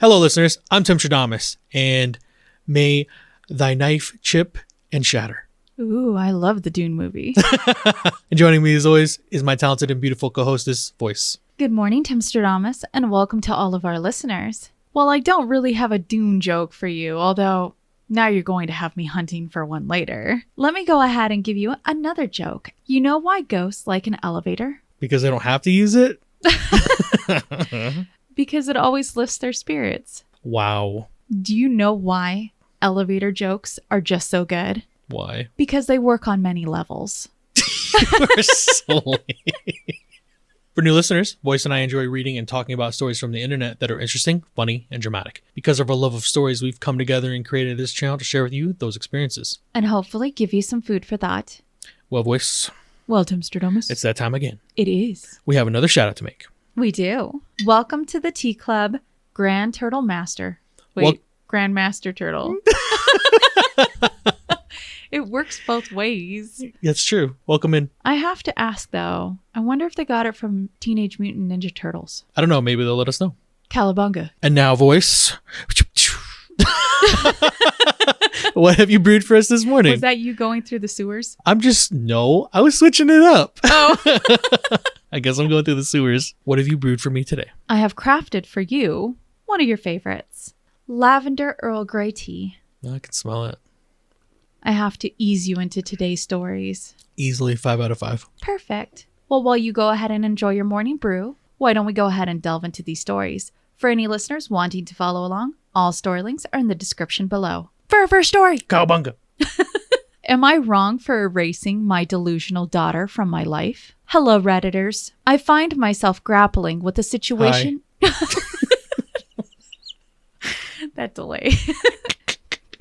Hello, listeners. I'm Timstradamus, and may thy knife chip and shatter. Ooh, I love the Dune movie. And joining me as always is my talented and beautiful co-hostess, Voyse. Good morning, Timstradamus, and welcome to all of our listeners. Well, I don't really have a Dune joke for you, although now you're going to have me hunting for one later. Let me go ahead and give you another joke. You know why ghosts like an elevator? Because they don't have to use it? Because it always lifts their spirits. Wow. Do you know why elevator jokes are just so good? Why? Because they work on many levels. You're silly. For new listeners, Voyse and I enjoy reading and talking about stories from the internet that are interesting, funny, and dramatic. Because of our love of stories, we've come together and created this channel to share with you those experiences. And hopefully give you some food for thought. Well, Voyse, Well, Timstradamus, it's that time again. it is. We have another shout out to make. We do. Welcome to the Tea Club, Grand Turtle Master. Wait, Grandmaster Turtle. It works both ways. That's true. Welcome in. I have to ask, though, I wonder if they got it from Teenage Mutant Ninja Turtles. I don't know. Maybe they'll let us know. Cowabunga. And now, Voyse. What have you brewed for us this morning? Was that you going through the sewers? I was switching it up. Oh. I guess I'm going through the sewers. What have you brewed for me today? I have crafted for you one of your favorites. Lavender Earl Grey tea. I can smell it. I have to ease you into today's stories. Easily 5 out of 5. Perfect. Well, while you go ahead and enjoy your morning brew, why don't we go ahead and delve into these stories? For any listeners wanting to follow along, all story links are in the description below. For our first story. Cowabunga. Am I wrong for erasing my delusional daughter from my life? Hello, Redditors. I find myself grappling with a situation... That delay.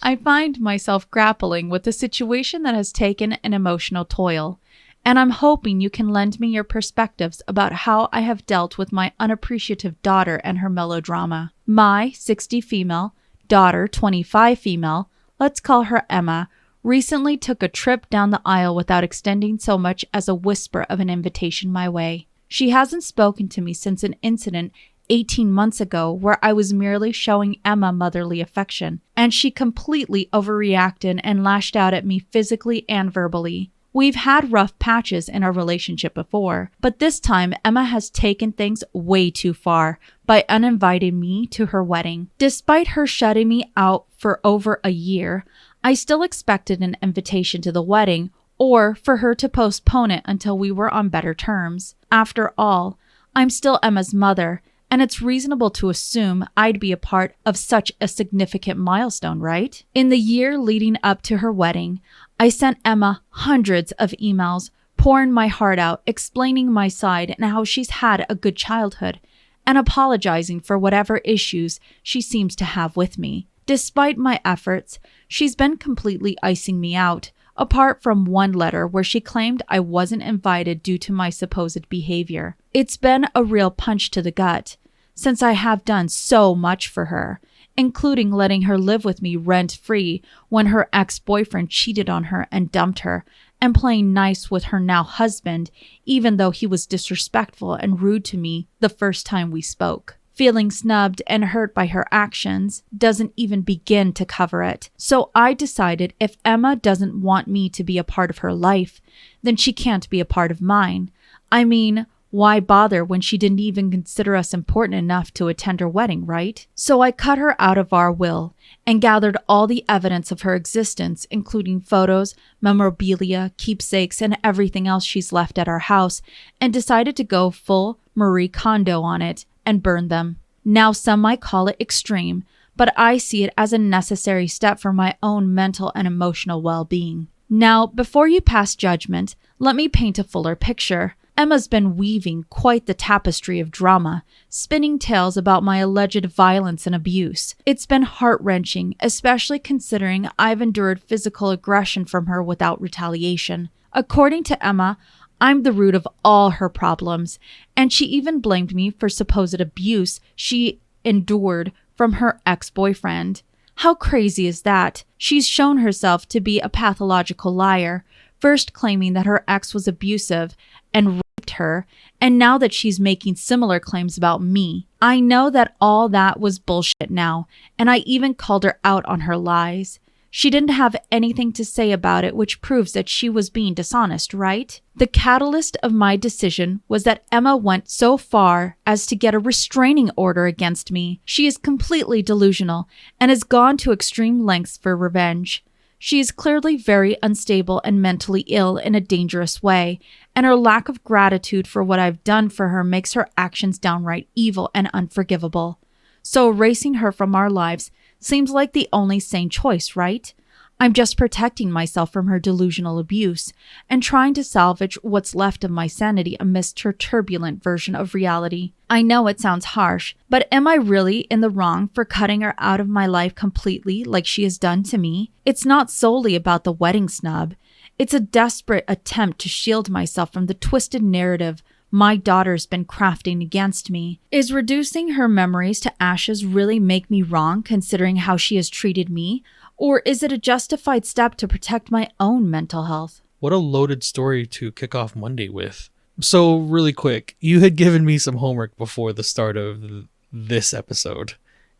I find myself grappling with a situation that has taken an emotional toll, and I'm hoping you can lend me your perspectives about how I have dealt with my unappreciative daughter and her melodrama. My 60 female, daughter 25 female, let's call her Emma, recently took a trip down the aisle without extending so much as a whisper of an invitation my way. She hasn't spoken to me since an incident 18 months ago where I was merely showing Emma motherly affection, and she completely overreacted and lashed out at me physically and verbally. We've had rough patches in our relationship before, but this time Emma has taken things way too far by uninviting me to her wedding. Despite her shutting me out for over a year, I still expected an invitation to the wedding or for her to postpone it until we were on better terms. After all, I'm still Emma's mother, and it's reasonable to assume I'd be a part of such a significant milestone, right? In the year leading up to her wedding, I sent Emma hundreds of emails, pouring my heart out, explaining my side and how she's had a good childhood, and apologizing for whatever issues she seems to have with me. Despite my efforts, she's been completely icing me out, apart from one letter where she claimed I wasn't invited due to my supposed behavior. It's been a real punch to the gut, since I have done so much for her, including letting her live with me rent-free when her ex-boyfriend cheated on her and dumped her, and playing nice with her now husband, even though he was disrespectful and rude to me the first time we spoke. Feeling snubbed and hurt by her actions doesn't even begin to cover it. So I decided if Emma doesn't want me to be a part of her life, then she can't be a part of mine. I mean, why bother when she didn't even consider us important enough to attend her wedding, right? So I cut her out of our will and gathered all the evidence of her existence, including photos, memorabilia, keepsakes, and everything else she's left at our house, and decided to go full Marie Kondo on it and burn them. Now some might call it extreme, but I see it as a necessary step for my own mental and emotional well-being. Now, before you pass judgment, let me paint a fuller picture. Emma's been weaving quite the tapestry of drama, spinning tales about my alleged violence and abuse. It's been heart-wrenching, especially considering I've endured physical aggression from her without retaliation. According to Emma, I'm the root of all her problems, and she even blamed me for supposed abuse she endured from her ex-boyfriend. How crazy is that? She's shown herself to be a pathological liar, first claiming that her ex was abusive and raped raped her, and now that she's making similar claims about me. I know that all that was bullshit now, and I even called her out on her lies. She didn't have anything to say about it, which proves that she was being dishonest, right? The catalyst of my decision was that Emma went so far as to get a restraining order against me. She is completely delusional and has gone to extreme lengths for revenge. She is clearly very unstable and mentally ill in a dangerous way, and her lack of gratitude for what I've done for her makes her actions downright evil and unforgivable. So erasing her from our lives seems like the only sane choice, right? I'm just protecting myself from her delusional abuse and trying to salvage what's left of my sanity amidst her turbulent version of reality. I know it sounds harsh, but am I really in the wrong for cutting her out of my life completely like she has done to me? It's not solely about the wedding snub. It's a desperate attempt to shield myself from the twisted narrative my daughter's been crafting against me. Is reducing her memories to ashes really make me wrong considering how she has treated me? Or is it a justified step to protect my own mental health? What a loaded story to kick off Monday with. So really quick, you had given me some homework before the start of this episode,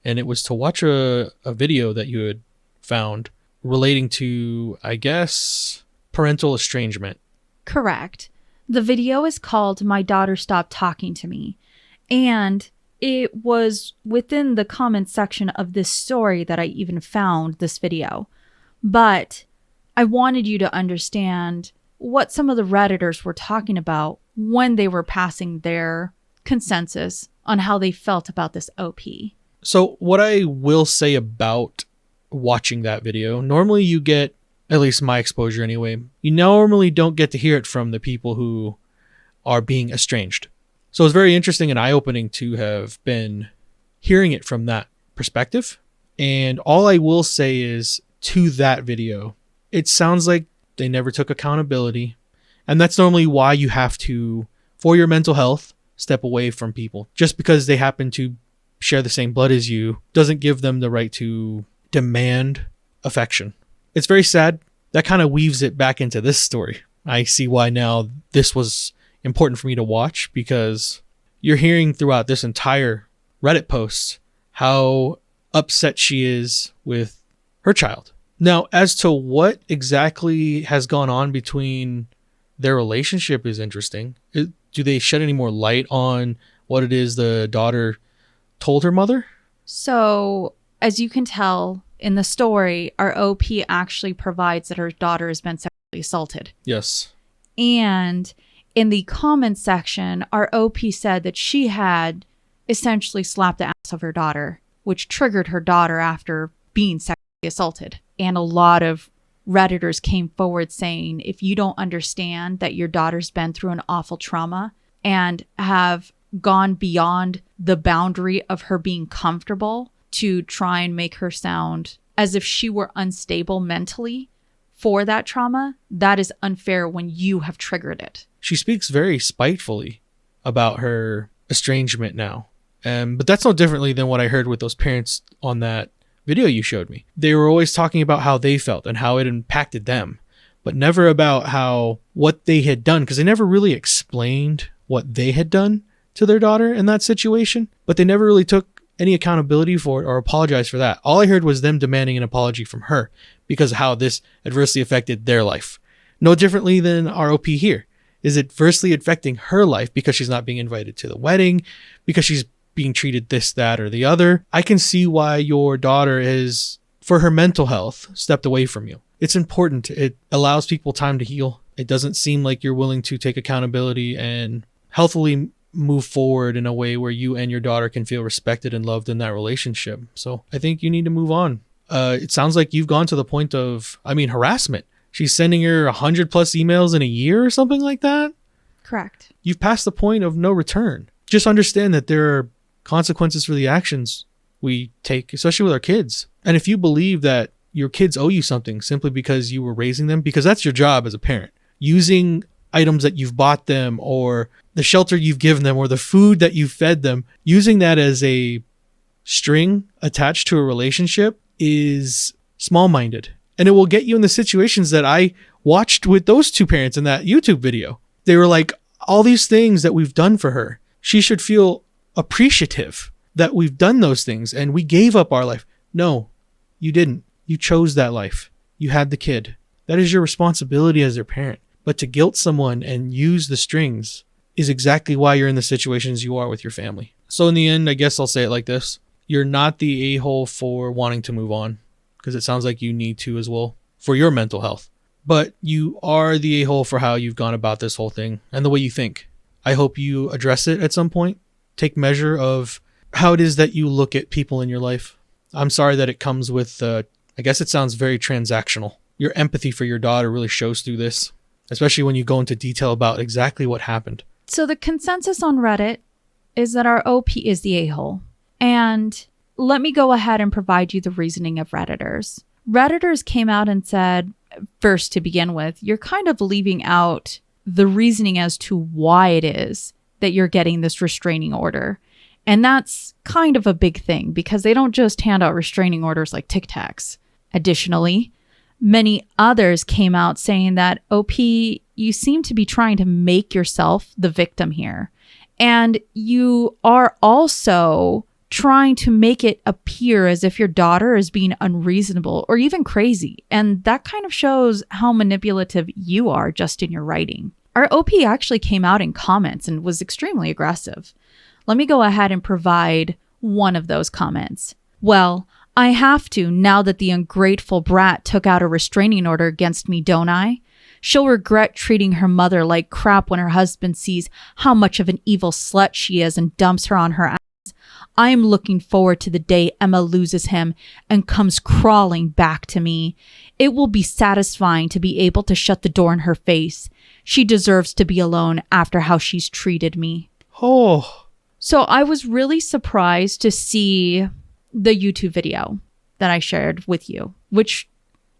and it was to watch a video that you had found relating to, I guess, parental estrangement. Correct. The video is called My Daughter Stopped Talking to Me, and it was within the comment section of this story that I even found this video. But I wanted you to understand what some of the Redditors were talking about when they were passing their consensus on how they felt about this OP. So what I will say about watching that video, normally you get, at least my exposure anyway, you normally don't get to hear it from the people who are being estranged. So it's very interesting and eye-opening to have been hearing it from that perspective. And all I will say is, to that video, it sounds like they never took accountability. And that's normally why you have to, for your mental health, step away from people. Just because they happen to share the same blood as you doesn't give them the right to demand affection. It's very sad. That kind of weaves it back into this story. I see why now this was important for me to watch, because you're hearing throughout this entire Reddit post how upset she is with her child. Now, as to what exactly has gone on between their relationship is interesting. Do they shed any more light on what it is the daughter told her mother? So, as you can tell in the story, our OP actually provides that her daughter has been sexually assaulted. Yes. And in the comments section, our OP said that she had essentially slapped the ass of her daughter, which triggered her daughter after being sexually assaulted. And a lot of Redditors came forward saying, if you don't understand that your daughter's been through an awful trauma and have gone beyond the boundary of her being comfortable to try and make her sound as if she were unstable mentally for that trauma, that is unfair when you have triggered it. She speaks very spitefully about her estrangement now. But that's no differently than what I heard with those parents on that video you showed me. They were always talking about how they felt and how it impacted them, but never about what they had done, because they never really explained what they had done to their daughter in that situation, but they never really took any accountability for it or apologized for that. All I heard was them demanding an apology from her because of how this adversely affected their life. No differently than our OP here. Is adversely affecting her life because she's not being invited to the wedding, because she's being treated this, that, or the other. I can see why your daughter is, for her mental health, stepped away from you. It's important. It allows people time to heal. It doesn't seem like you're willing to take accountability and healthily move forward in a way where you and your daughter can feel respected and loved in that relationship. So I think you need to move on. It sounds like you've gone to the point of, harassment. She's sending her 100+ emails in a year or something like that? Correct. You've passed the point of no return. Just understand that there are consequences for the actions we take, especially with our kids. And if you believe that your kids owe you something simply because you were raising them, because that's your job as a parent, using items that you've bought them or the shelter you've given them or the food that you've fed them, using that as a string attached to a relationship is small-minded. And it will get you in the situations that I watched with those two parents in that YouTube video. They were like, all these things that we've done for her. She should feel appreciative that we've done those things and we gave up our life. No, you didn't. You chose that life. You had the kid. That is your responsibility as their parent. But to guilt someone and use the strings is exactly why you're in the situations you are with your family. So in the end, I guess I'll say it like this. You're not the a-hole for wanting to move on, because it sounds like you need to as well for your mental health. But you are the a-hole for how you've gone about this whole thing and the way you think. I hope you address it at some point. Take measure of how it is that you look at people in your life. I'm sorry that it comes with, I guess it sounds very transactional. Your empathy for your daughter really shows through this, especially when you go into detail about exactly what happened. So the consensus on Reddit is that our OP is the a-hole. And let me go ahead and provide you the reasoning of Redditors. Redditors came out and said, first to begin with, you're kind of leaving out the reasoning as to why it is that you're getting this restraining order. And that's kind of a big thing because they don't just hand out restraining orders like Tic Tacs. Additionally, many others came out saying that, OP, you seem to be trying to make yourself the victim here. And you are also trying to make it appear as if your daughter is being unreasonable or even crazy. And that kind of shows how manipulative you are just in your writing. Our OP actually came out in comments and was extremely aggressive. Let me go ahead and provide one of those comments. Well, I have to now that the ungrateful brat took out a restraining order against me, don't I? She'll regret treating her mother like crap when her husband sees how much of an evil slut she is and dumps her on her ass. I am looking forward to the day Emma loses him and comes crawling back to me. It will be satisfying to be able to shut the door in her face. She deserves to be alone after how she's treated me. Oh. So I was really surprised to see the YouTube video that I shared with you, which,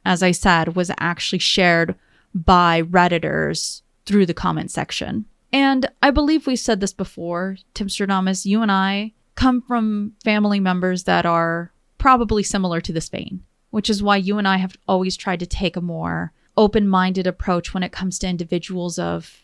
as I said, was actually shared by Redditors through the comment section. And I believe we said this before, Timstradamus, you and I come from family members that are probably similar to this vein, which is why you and I have always tried to take a more open-minded approach when it comes to individuals of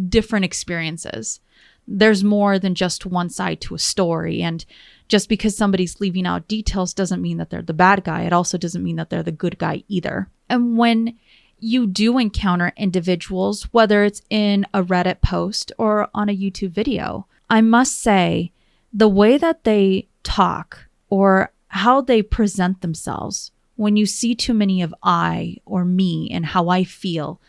different experiences. There's more than just one side to a story. And just because somebody's leaving out details doesn't mean that they're the bad guy. It also doesn't mean that they're the good guy either. And when you do encounter individuals, whether it's in a Reddit post or on a YouTube video, I must say the way that they talk or how they present themselves, when you see too many of I or me and how I feel,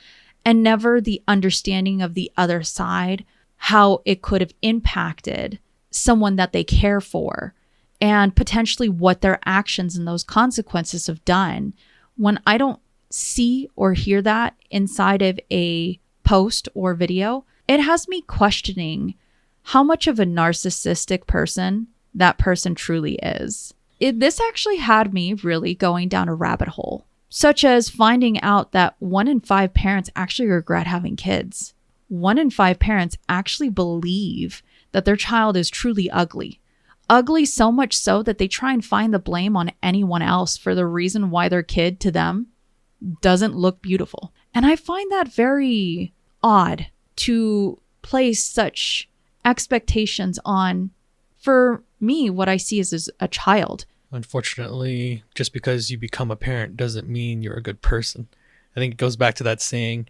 and never the understanding of the other side, how it could have impacted someone that they care for, and potentially what their actions and those consequences have done. When I don't see or hear that inside of a post or video, it has me questioning how much of a narcissistic person that person truly is. This actually had me really going down a rabbit hole, such as finding out that 1 in 5 parents actually regret having kids. 1 in 5 parents actually believe that their child is truly ugly. Ugly so much so that they try and find the blame on anyone else for the reason why their kid to them doesn't look beautiful. And I find that very odd to place such expectations on, for me, what I see is a child. Unfortunately, just because you become a parent doesn't mean you're a good person. I think it goes back to that saying,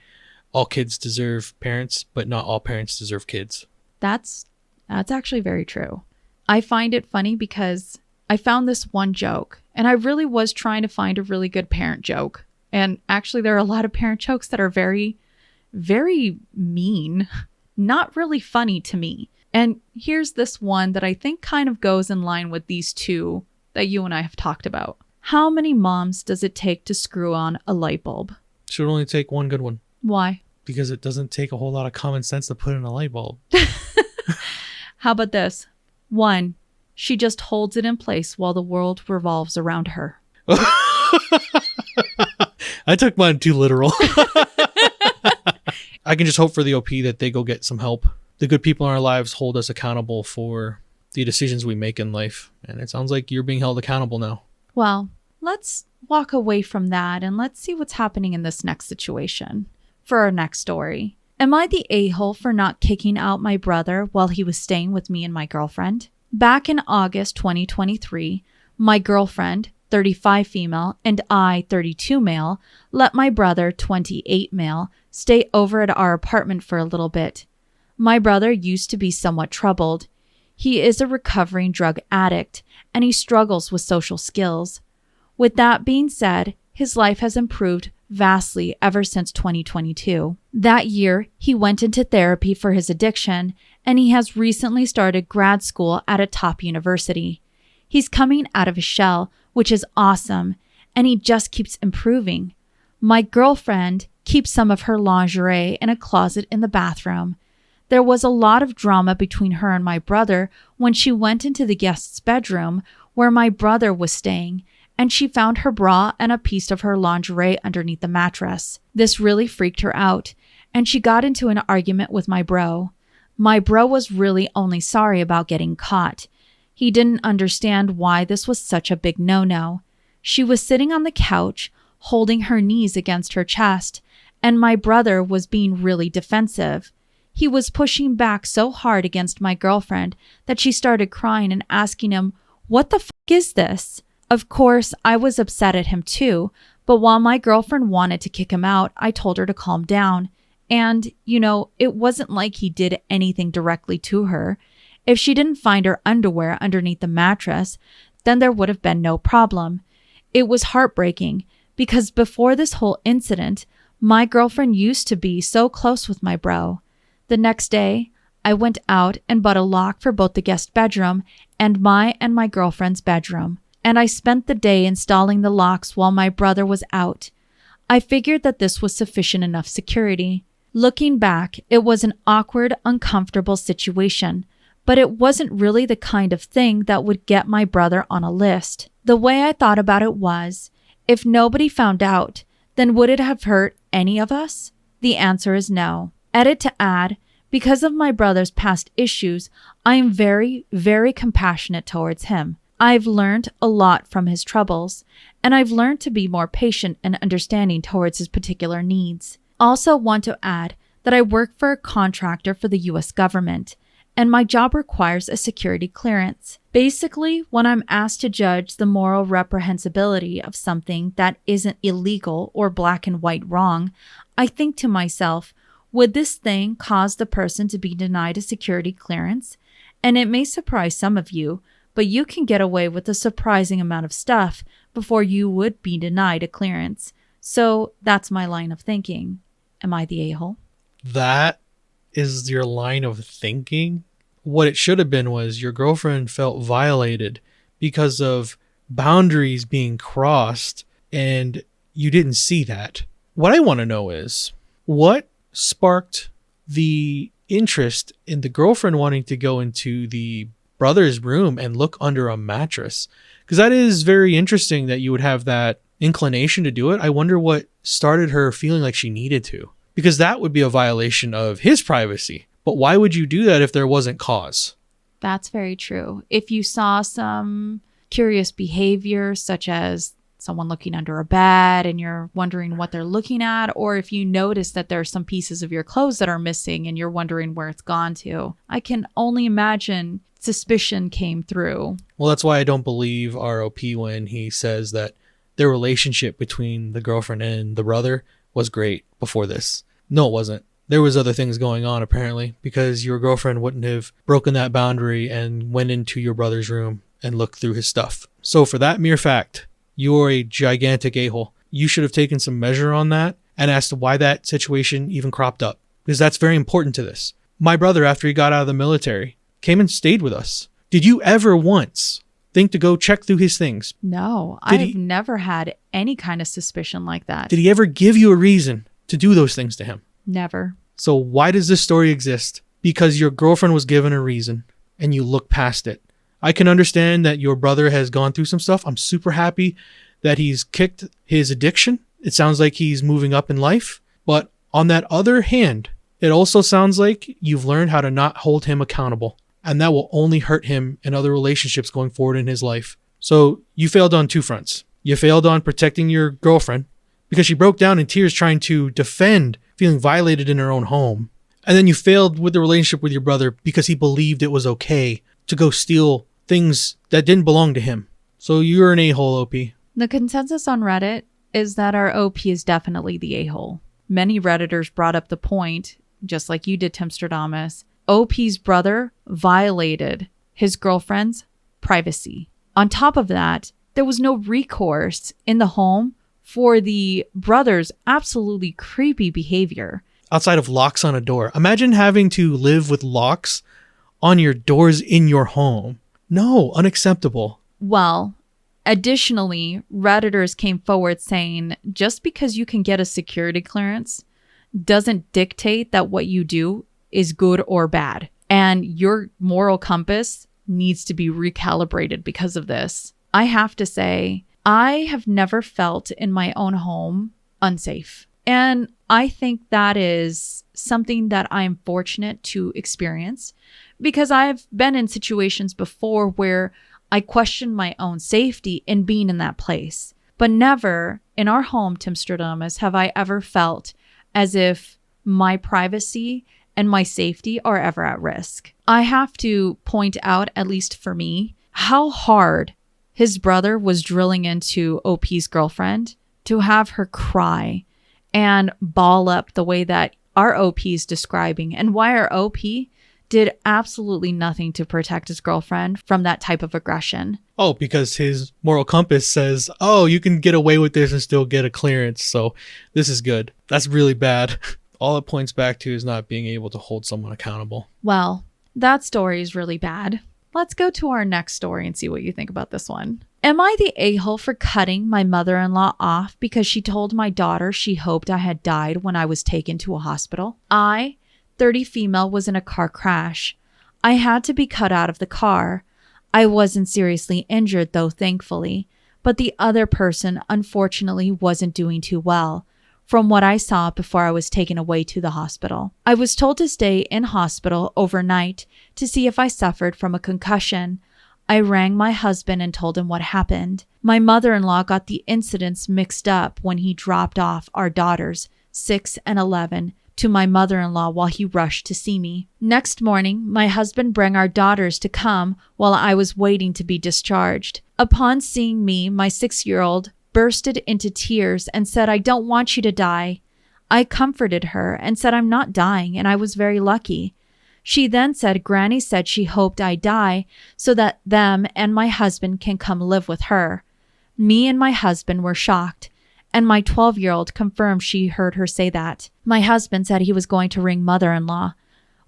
all kids deserve parents, but not all parents deserve kids. That's actually very true. I find it funny because I found this one joke, and I really was trying to find a really good parent joke. And actually, there are a lot of parent jokes that are very, very mean, not really funny to me. And here's this one that I think kind of goes in line with these two that you and I have talked about. How many moms does it take to screw on a light bulb? Should only take one good one. Why? Because it doesn't take a whole lot of common sense to put in a light bulb. How about this? 1, she just holds it in place while the world revolves around her. I took mine too literal. I can just hope for the OP that they go get some help. The good people in our lives hold us accountable for the decisions we make in life. And it sounds like you're being held accountable now. Well, let's walk away from that and let's see what's happening in this next situation. For our next story, Am I the a-hole for not kicking out my brother while he was staying with me and my girlfriend? Back in August 2023, my girlfriend, 35 female, and I, 32 male, let my brother, 28 male, stay over at our apartment for a little bit. My brother used to be somewhat troubled. He is a recovering drug addict, and he struggles with social skills. With that being said, his life has improved vastly ever since 2022. That year, he went into therapy for his addiction, and he has recently started grad school at a top university. He's coming out of his shell, which is awesome, and he just keeps improving. My girlfriend keeps some of her lingerie in a closet in the bathroom. There was a lot of drama between her and my brother when she went into the guest's bedroom where my brother was staying, and she found her bra and a piece of her lingerie underneath the mattress. This really freaked her out, and she got into an argument with my bro. My bro was really only sorry about getting caught. He didn't understand why this was such a big no-no. She was sitting on the couch, holding her knees against her chest, and my brother was being really defensive. He was pushing back so hard against my girlfriend that she started crying and asking him, "What the f*** is this?" Of course, I was upset at him too, but while my girlfriend wanted to kick him out, I told her to calm down. And, it wasn't like he did anything directly to her. If she didn't find her underwear underneath the mattress, then there would have been no problem. It was heartbreaking because before this whole incident, my girlfriend used to be so close with my bro. The next day, I went out and bought a lock for both the guest bedroom and my girlfriend's bedroom, and I spent the day installing the locks while my brother was out. I figured that this was sufficient enough security. Looking back, it was an awkward, uncomfortable situation, but it wasn't really the kind of thing that would get my brother on a list. The way I thought about it was, if nobody found out, then would it have hurt any of us? The answer is no. Edit to add, because of my brother's past issues, I am very, very compassionate towards him. I've learned a lot from his troubles, and I've learned to be more patient and understanding towards his particular needs. Also want to add that I work for a contractor for the US government, and my job requires a security clearance. Basically, when I'm asked to judge the moral reprehensibility of something that isn't illegal or black and white wrong, I think to myself, would this thing cause the person to be denied a security clearance? And it may surprise some of you, but you can get away with a surprising amount of stuff before you would be denied a clearance. So that's my line of thinking. Am I the a-hole? That is your line of thinking? What it should have been was your girlfriend felt violated because of boundaries being crossed, and you didn't see that. What I want to know is, what sparked the interest in the girlfriend wanting to go into the brother's room and look under a mattress? Because that is very interesting that you would have that inclination to do it. I wonder what started her feeling like she needed to, because that would be a violation of his privacy. But why would you do that if there wasn't cause? That's very true. If you saw some curious behavior, such as someone looking under a bed and you're wondering what they're looking at, or if you notice that there are some pieces of your clothes that are missing and you're wondering where it's gone to, I can only imagine suspicion came through. Well, that's why I don't believe ROP when he says that their relationship between the girlfriend and the brother was great before this. No, it wasn't. There was other things going on apparently, because your girlfriend wouldn't have broken that boundary and went into your brother's room and looked through his stuff. So for that mere fact, you're a gigantic a-hole. You should have taken some measure on that and asked why that situation even cropped up, because that's very important to this. My brother, after he got out of the military, came and stayed with us. Did you ever once think to go check through his things? No, I've never had any kind of suspicion like that. Did he ever give you a reason to do those things to him? Never. So why does this story exist? Because your girlfriend was given a reason and you look past it. I can understand that your brother has gone through some stuff. I'm super happy that he's kicked his addiction. It sounds like he's moving up in life. But on that other hand, it also sounds like you've learned how to not hold him accountable. And that will only hurt him in other relationships going forward in his life. So you failed on two fronts. You failed on protecting your girlfriend because she broke down in tears trying to defend feeling violated in her own home. And then you failed with the relationship with your brother because he believed it was okay to go steal things that didn't belong to him. So you're an a-hole, OP. The consensus on Reddit is that our OP is definitely the a-hole. Many Redditors brought up the point, just like you did, Timstradamus, OP's brother violated his girlfriend's privacy. On top of that, there was no recourse in the home for the brother's absolutely creepy behavior. Outside of locks on a door. Imagine having to live with locks on your doors in your home. No, unacceptable. Well, additionally, Redditors came forward saying just because you can get a security clearance doesn't dictate that what you do is good or bad. And your moral compass needs to be recalibrated because of this. I have to say, I have never felt in my own home unsafe. And I think that is something that I'm fortunate to experience because I've been in situations before where I questioned my own safety in being in that place. But never in our home, Timstradamus, have I ever felt as if my privacy and my safety are ever at risk. I have to point out, at least for me, how hard his brother was drilling into OP's girlfriend to have her cry and ball up the way that our OP is describing, and why our OP did absolutely nothing to protect his girlfriend from that type of aggression. Oh, because his moral compass says, oh, you can get away with this and still get a clearance, so this is good. That's really bad. All it points back to is not being able to hold someone accountable. Well, that story is really bad. Let's go to our next story and see what you think about this one. Am I the a-hole for cutting my mother-in-law off because she told my daughter she hoped I had died when I was taken to a hospital? I, 30 female, was in a car crash. I had to be cut out of the car. I wasn't seriously injured though, thankfully, but the other person unfortunately wasn't doing too well, from what I saw before I was taken away to the hospital. I was told to stay in hospital overnight to see if I suffered from a concussion. I rang my husband and told him what happened. My mother-in-law got the incidents mixed up when he dropped off our daughters, 6 and 11, to my mother-in-law while he rushed to see me. Next morning, my husband brought our daughters to come while I was waiting to be discharged. Upon seeing me, my 6-year-old bursted into tears and said, "I don't want you to die." I comforted her and said I'm not dying and I was very lucky. She then said Granny said she hoped I die so that them and my husband can come live with her. Me and my husband were shocked, and my 12-year-old confirmed she heard her say that. My husband said he was going to ring mother-in-law.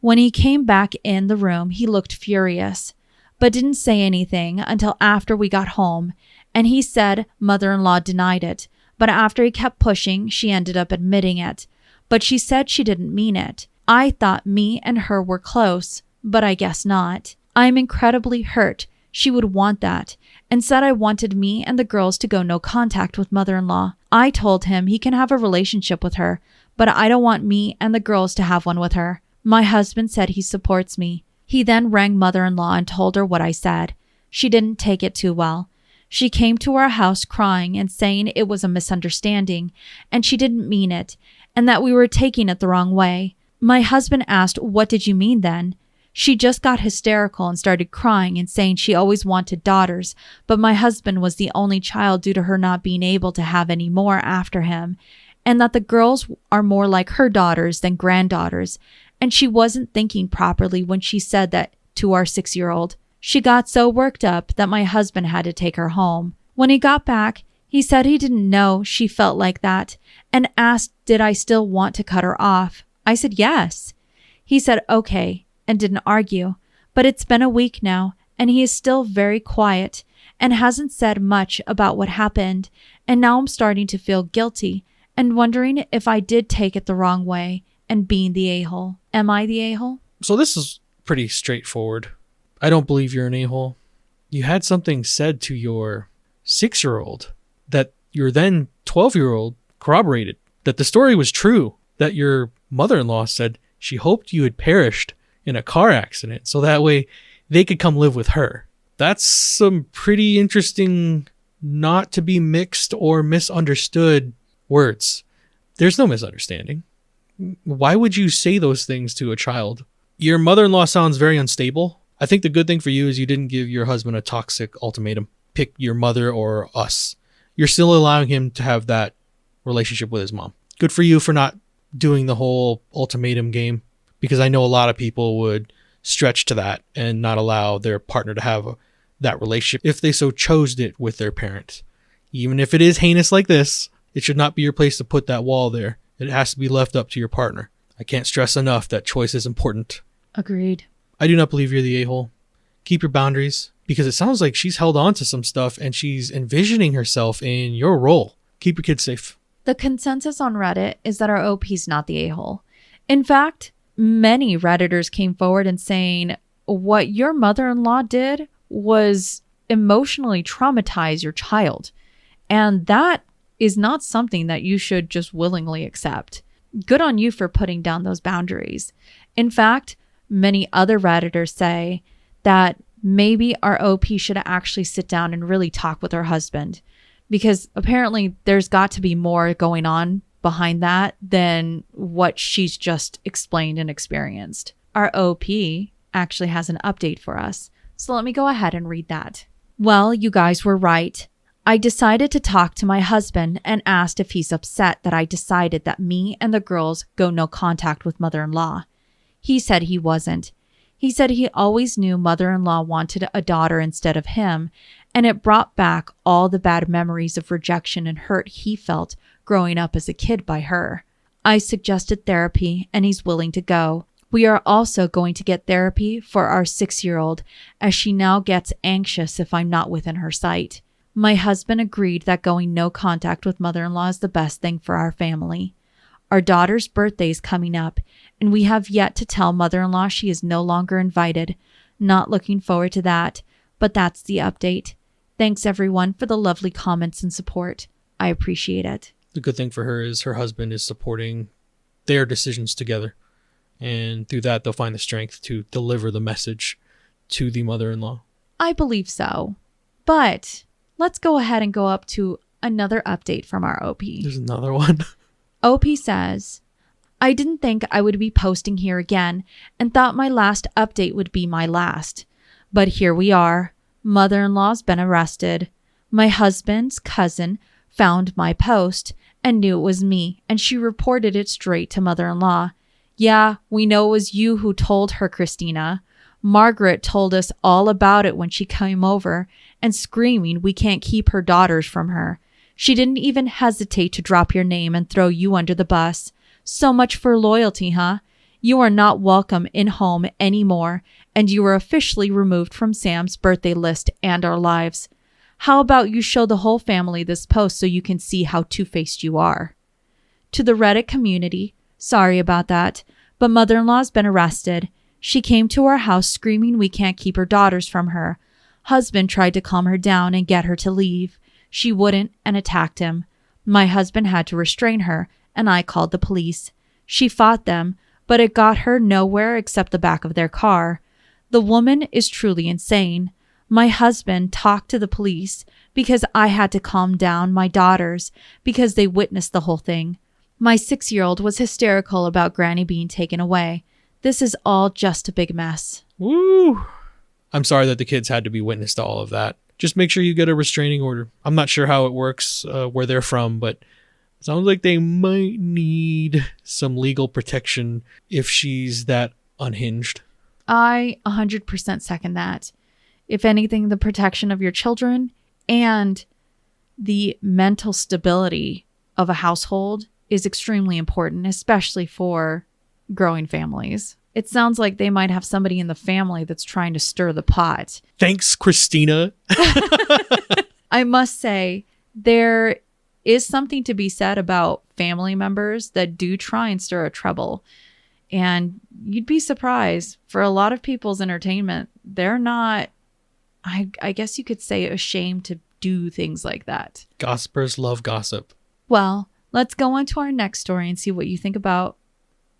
When he came back in the room, he looked furious, but didn't say anything until after we got home, and he said mother-in-law denied it, but after he kept pushing, she ended up admitting it. But she said she didn't mean it. I thought me and her were close, but I guess not. I'm incredibly hurt. She would want that, and said I wanted me and the girls to go no contact with mother-in-law. I told him he can have a relationship with her, but I don't want me and the girls to have one with her. My husband said he supports me. He then rang mother-in-law and told her what I said. She didn't take it too well. She came to our house crying and saying it was a misunderstanding, and she didn't mean it, and that we were taking it the wrong way. My husband asked, "What did you mean then?" She just got hysterical and started crying and saying she always wanted daughters, but my husband was the only child due to her not being able to have any more after him, and that the girls are more like her daughters than granddaughters, and she wasn't thinking properly when she said that to our 6-year-old. She got so worked up that my husband had to take her home. When he got back, he said he didn't know she felt like that and asked did I still want to cut her off. I said yes. He said okay and didn't argue, but it's been a week now and he is still very quiet and hasn't said much about what happened, and now I'm starting to feel guilty and wondering if I did take it the wrong way and being the a-hole. Am I the a-hole? So this is pretty straightforward. I don't believe you're an a-hole. You had something said to your 6-year-old that your then 12-year-old corroborated, that the story was true, that your mother-in-law said she hoped you had perished in a car accident so that way they could come live with her. That's some pretty interesting, not to be mixed or misunderstood words. There's no misunderstanding. Why would you say those things to a child? Your mother-in-law sounds very unstable. I think the good thing for you is you didn't give your husband a toxic ultimatum. Pick your mother or us. You're still allowing him to have that relationship with his mom. Good for you for not doing the whole ultimatum game, because I know a lot of people would stretch to that and not allow their partner to have that relationship if they so chose it with their parents. Even if it is heinous like this, it should not be your place to put that wall there. It has to be left up to your partner. I can't stress enough that choice is important. Agreed. I do not believe you're the a-hole. Keep your boundaries, because it sounds like she's held on to some stuff and she's envisioning herself in your role. Keep your kids safe. The consensus on Reddit is that our OP's not the a-hole. In fact, many Redditors came forward and saying what your mother-in-law did was emotionally traumatize your child. And that is not something that you should just willingly accept. Good on you for putting down those boundaries. In fact, many other Redditors say that maybe our OP should actually sit down and really talk with her husband, because apparently there's got to be more going on behind that than what she's just explained and experienced. Our OP actually has an update for us, so let me go ahead and read that. Well, you guys were right. I decided to talk to my husband and asked if he's upset that I decided that me and the girls go no contact with mother-in-law. He said he wasn't. He said he always knew mother-in-law wanted a daughter instead of him, and it brought back all the bad memories of rejection and hurt he felt growing up as a kid by her. I suggested therapy, and he's willing to go. We are also going to get therapy for our 6-year-old, as she now gets anxious if I'm not within her sight. My husband agreed that going no contact with mother-in-law is the best thing for our family. Our daughter's birthday is coming up, and we have yet to tell mother-in-law she is no longer invited. Not looking forward to that, but that's the update. Thanks everyone for the lovely comments and support. I appreciate it. The good thing for her is her husband is supporting their decisions together. And through that, they'll find the strength to deliver the message to the mother-in-law. I believe so. But let's go ahead and go up to another update from our OP. There's another one. OP says, I didn't think I would be posting here again and thought my last update would be my last. But here we are. Mother-in-law's been arrested. My husband's cousin found my post and knew it was me, and she reported it straight to mother-in-law. Yeah, we know it was you who told her, Christina. Margaret told us all about it when she came over and screaming we can't keep her daughters from her. She didn't even hesitate to drop your name and throw you under the bus. So much for loyalty, huh? You are not welcome in home anymore, and you are officially removed from Sam's birthday list and our lives. How about you show the whole family this post so you can see how two-faced you are? To the Reddit community, sorry about that, but mother-in-law's been arrested. She came to our house screaming we can't keep her daughters from her. Husband tried to calm her down and get her to leave. She wouldn't and attacked him. My husband had to restrain her, and I called the police. She fought them, but it got her nowhere except the back of their car. The woman is truly insane. My husband talked to the police because I had to calm down my daughters because they witnessed the whole thing. My 6-year-old was hysterical about Granny being taken away. This is all just a big mess. Woo! I'm sorry that the kids had to be witness to all of that. Just make sure you get a restraining order. I'm not sure how it works where they're from, but it sounds like they might need some legal protection if she's that unhinged. I 100% second that. If anything, the protection of your children and the mental stability of a household is extremely important, especially for growing families. It sounds like they might have somebody in the family that's trying to stir the pot. Thanks, Christina. I must say, there is something to be said about family members that do try and stir a trouble. And you'd be surprised, for a lot of people's entertainment, they're not, I guess you could say, ashamed to do things like that. Gossipers love gossip. Well, let's go on to our next story and see what you think about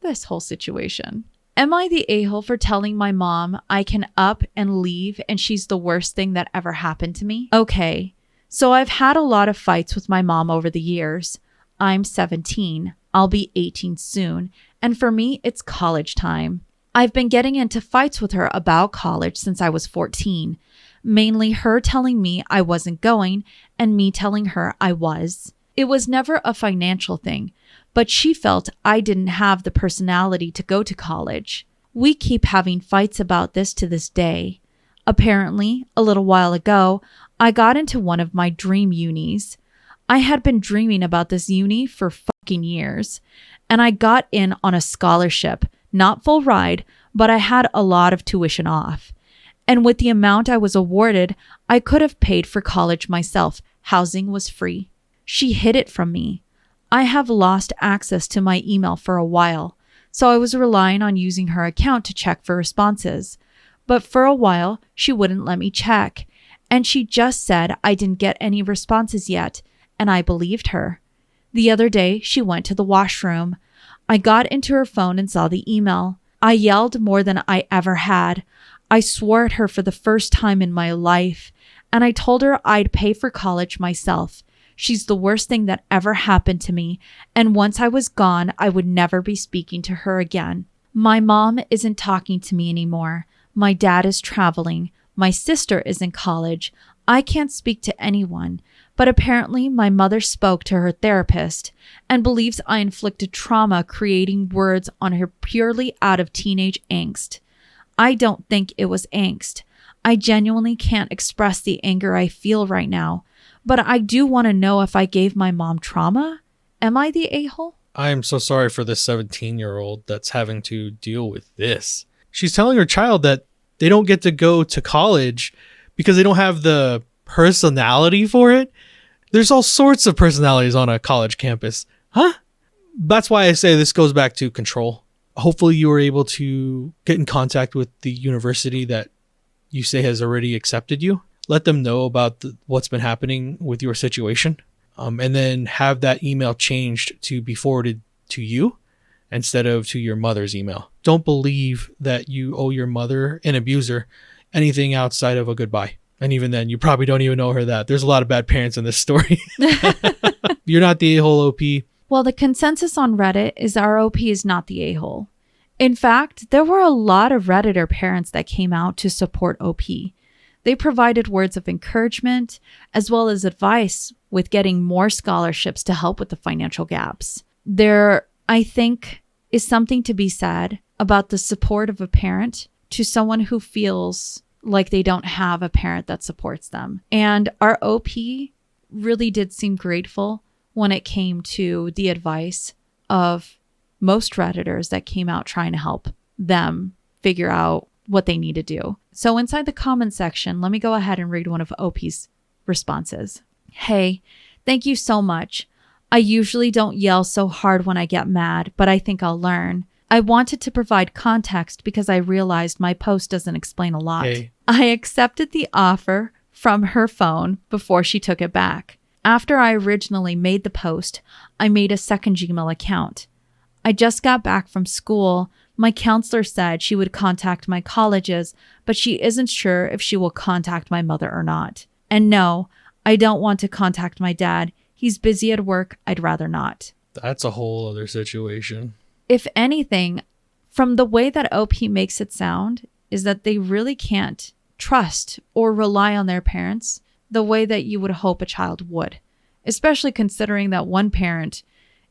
this whole situation. Am I the a-hole for telling my mom I can up and leave and she's the worst thing that ever happened to me? Okay, so I've had a lot of fights with my mom over the years. I'm 17, I'll be 18 soon, And for me, it's college time. I've been getting into fights with her about college since I was 14, mainly her telling me I wasn't going and me telling her I was. It was never a financial thing, but she felt I didn't have the personality to go to college. We keep having fights about this to this day. Apparently, a little while ago, I got into one of my dream unis. I had been dreaming about this uni for fucking years, and I got in on a scholarship, not full ride, but I had a lot of tuition off. And with the amount I was awarded, I could have paid for college myself. Housing was free. She hid it from me. I have lost access to my email for a while, so I was relying on using her account to check for responses. But for a while, she wouldn't let me check, and she just said I didn't get any responses yet, and I believed her. The other day, she went to the washroom. I got into her phone and saw the email. I yelled more than I ever had. I swore at her for the first time in my life, and I told her I'd pay for college myself. She's the worst thing that ever happened to me, and once I was gone, I would never be speaking to her again. My mom isn't talking to me anymore. My dad is traveling. My sister is in college. I can't speak to anyone, but apparently my mother spoke to her therapist and believes I inflicted trauma creating words on her purely out of teenage angst. I don't think it was angst. I genuinely can't express the anger I feel right now, but I do want to know if I gave my mom trauma. Am I the a-hole? I am so sorry for this 17-year-old that's having to deal with this. She's telling her child that they don't get to go to college because they don't have the personality for it. There's all sorts of personalities on a college campus. Huh? That's why I say this goes back to control. Hopefully you were able to get in contact with the university that you say has already accepted you. Let them know about what's been happening with your situation. And then have that email changed to be forwarded to you instead of to your mother's email. Don't believe that you owe your mother, an abuser, anything outside of a goodbye. And even then, you probably don't even know her that. There's a lot of bad parents in this story. You're not the a-hole, OP. Well, the consensus on Reddit is our OP is not the a-hole. In fact, there were a lot of Redditor parents that came out to support OP. They provided words of encouragement as well as advice with getting more scholarships to help with the financial gaps. There, I think, is something to be said about the support of a parent to someone who feels like they don't have a parent that supports them. And our OP really did seem grateful when it came to the advice of most Redditors that came out trying to help them figure out what they need to do. So inside the comment section, let me go ahead and read one of OP's responses. Hey, thank you so much. I usually don't yell so hard when I get mad, but I think I'll learn. I wanted to provide context because I realized my post doesn't explain a lot. Hey. I accepted the offer from her phone before she took it back. After I originally made the post, I made a second Gmail account. I just got back from school. My counselor said she would contact my colleges, but she isn't sure if she will contact my mother or not. And no, I don't want to contact my dad. He's busy at work. I'd rather not. That's a whole other situation. If anything, from the way that OP makes it sound, is that they really can't trust or rely on their parents the way that you would hope a child would, especially considering that one parent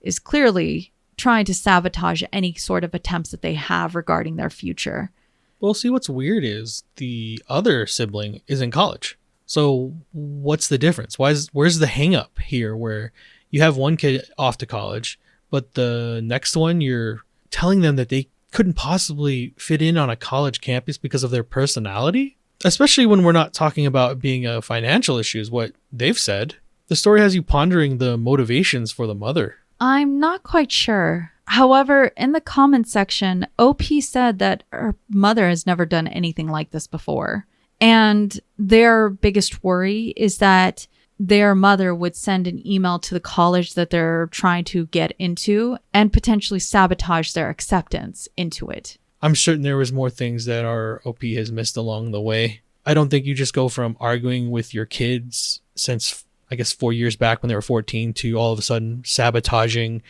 is clearly trying to sabotage any sort of attempts that they have regarding their future. Well, see, what's weird is the other sibling is in college. So what's the difference? Where's the hang up here where you have one kid off to college, but the next one you're telling them that they couldn't possibly fit in on a college campus because of their personality? Especially when we're not talking about being a financial issue is what they've said. The story has you pondering the motivations for the mother. I'm not quite sure. However, in the comments section, OP said that her mother has never done anything like this before. And their biggest worry is that their mother would send an email to the college that they're trying to get into and potentially sabotage their acceptance into it. I'm certain there was more things that our OP has missed along the way. I don't think you just go from arguing with your kids since, I guess, 4 years back when they were 14 to all of a sudden sabotaging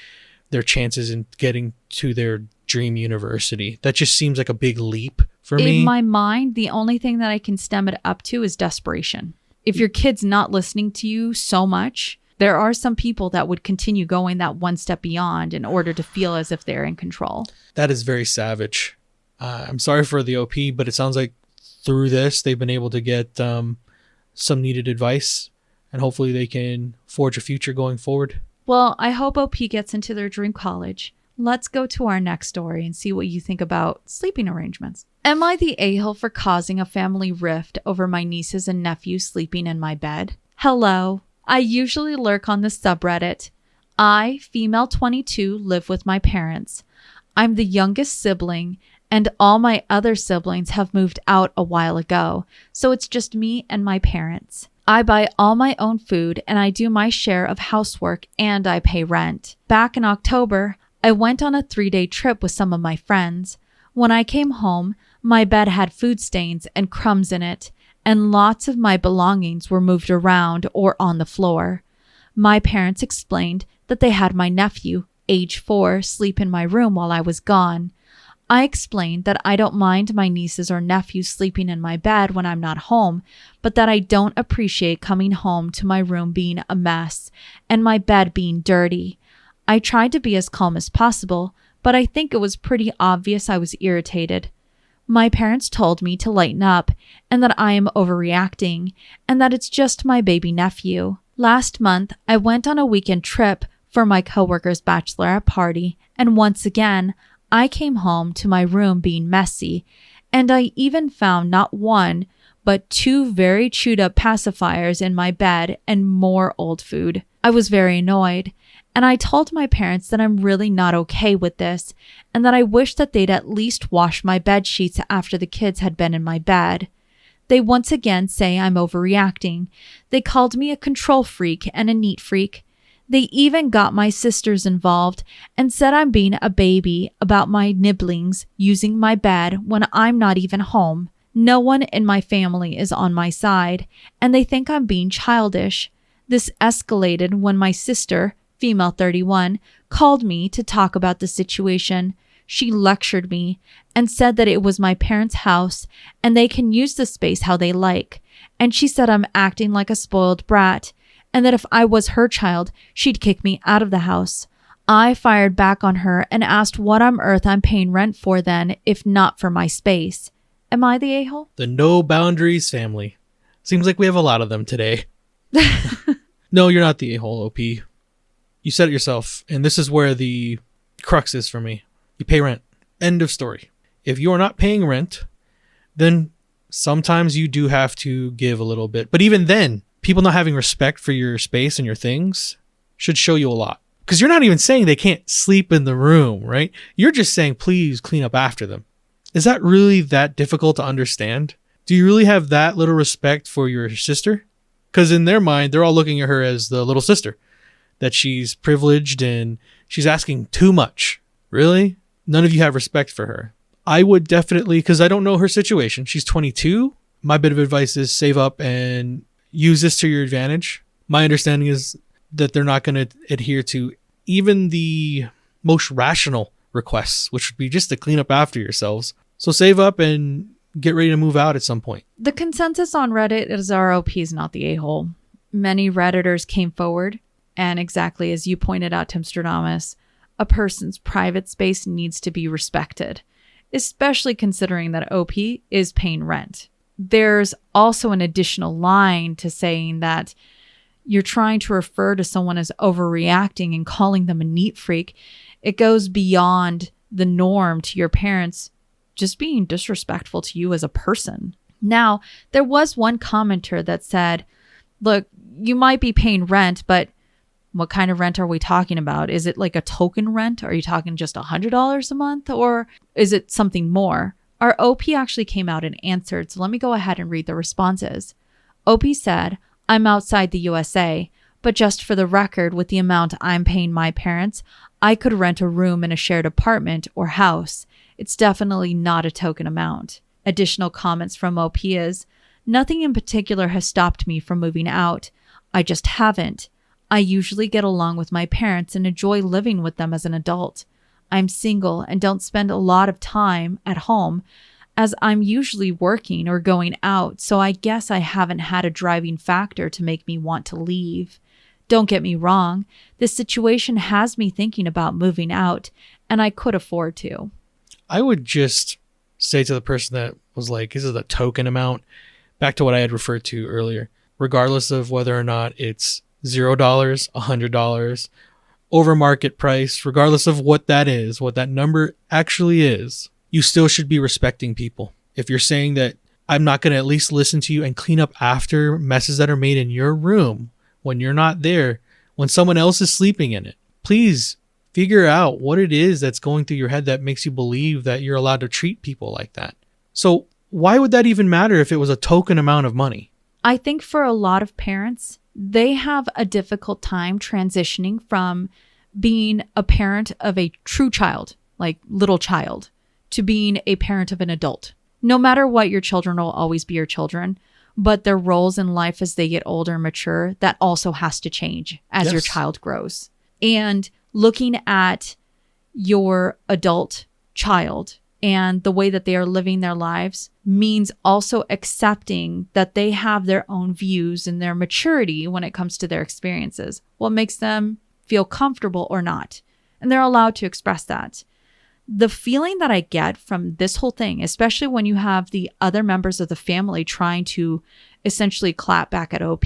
their chances in getting to their dream university. That just seems like a big leap for me. In my mind, the only thing that I can stem it up to is desperation. If your kid's not listening to you so much, there are some people that would continue going that one step beyond in order to feel as if they're in control. That is very savage. I'm sorry for the OP, but it sounds like through this, they've been able to get some needed advice, and hopefully they can forge a future going forward. Well, I hope OP gets into their dream college. Let's go to our next story and see what you think about sleeping arrangements. Am I the a-hole for causing a family rift over my nieces and nephews sleeping in my bed? Hello. I usually lurk on the subreddit. I, female 22, live with my parents. I'm the youngest sibling, and all my other siblings have moved out a while ago, so it's just me and my parents. I buy all my own food, and I do my share of housework, and I pay rent. Back in October, I went on a 3-day trip with some of my friends. When I came home, my bed had food stains and crumbs in it, and lots of my belongings were moved around or on the floor. My parents explained that they had my nephew, age 4, sleep in my room while I was gone. I explained that I don't mind my nieces or nephews sleeping in my bed when I'm not home, but that I don't appreciate coming home to my room being a mess and my bed being dirty. I tried to be as calm as possible, but I think it was pretty obvious I was irritated. My parents told me to lighten up and that I am overreacting and that it's just my baby nephew. Last month, I went on a weekend trip for my coworker's bachelorette party, and once again, I came home to my room being messy, and I even found not one, but 2 very chewed up pacifiers in my bed and more old food. I was very annoyed, and I told my parents that I'm really not okay with this, and that I wish that they'd at least wash my bed sheets after the kids had been in my bed. They once again say I'm overreacting. They called me a control freak and a neat freak. They even got my sisters involved and said I'm being a baby about my nibblings using my bed when I'm not even home. No one in my family is on my side, and they think I'm being childish. This escalated when my sister, female 31, called me to talk about the situation. She lectured me and said that it was my parents' house and they can use the space how they like. And she said I'm acting like a spoiled brat, and that if I was her child, she'd kick me out of the house. I fired back on her and asked what on earth I'm paying rent for then, if not for my space. Am I the a-hole? The no boundaries family. Seems like we have a lot of them today. No, you're not the a-hole, OP. You said it yourself, and this is where the crux is for me. You pay rent. End of story. If you are not paying rent, then sometimes you do have to give a little bit. But even then, people not having respect for your space and your things should show you a lot. Because you're not even saying they can't sleep in the room, right? You're just saying, please clean up after them. Is that really that difficult to understand? Do you really have that little respect for your sister? Because in their mind, they're all looking at her as the little sister. That she's privileged and she's asking too much. Really? None of you have respect for her. I would definitely, because I don't know her situation. She's 22. My bit of advice is save up and use this to your advantage. My understanding is that they're not going to adhere to even the most rational requests, which would be just to clean up after yourselves. So save up and get ready to move out at some point. The consensus on Reddit is ROP is not the a-hole. Many Redditors came forward, and exactly as you pointed out, Timstradamus, a person's private space needs to be respected, especially considering that OP is paying rent. There's also an additional line to saying that you're trying to refer to someone as overreacting and calling them a neat freak. It goes beyond the norm to your parents just being disrespectful to you as a person. Now, there was one commenter that said, look, you might be paying rent, but what kind of rent are we talking about? Is it like a token rent? Are you talking just $100 a month? Or is it something more? Our OP actually came out and answered, so let me go ahead and read the responses. OP said, I'm outside the USA, but just for the record, with the amount I'm paying my parents, I could rent a room in a shared apartment or house. It's definitely not a token amount. Additional comments from OP is, nothing in particular has stopped me from moving out. I just haven't. I usually get along with my parents and enjoy living with them as an adult. I'm single and don't spend a lot of time at home as I'm usually working or going out, so I guess I haven't had a driving factor to make me want to leave. Don't get me wrong, this situation has me thinking about moving out, and I could afford to. I would just say to the person that was like, this is a token amount, back to what I had referred to earlier, regardless of whether or not it's $0, $100, over market price, regardless of what that is, what that number actually is, you still should be respecting people. If you're saying that I'm not going to at least listen to you and clean up after messes that are made in your room when you're not there, when someone else is sleeping in it, please figure out what it is that's going through your head that makes you believe that you're allowed to treat people like that. So why would that even matter if it was a token amount of money? I think for a lot of parents, they have a difficult time transitioning from being a parent of a true child, like little child, to being a parent of an adult. No matter what, your children will always be your children, but their roles in life as they get older and mature, that also has to change as your child grows. And looking at your adult child and the way that they are living their lives means also accepting that they have their own views and their maturity when it comes to their experiences, what makes them feel comfortable or not. And they're allowed to express that. The feeling that I get from this whole thing, especially when you have the other members of the family trying to essentially clap back at OP,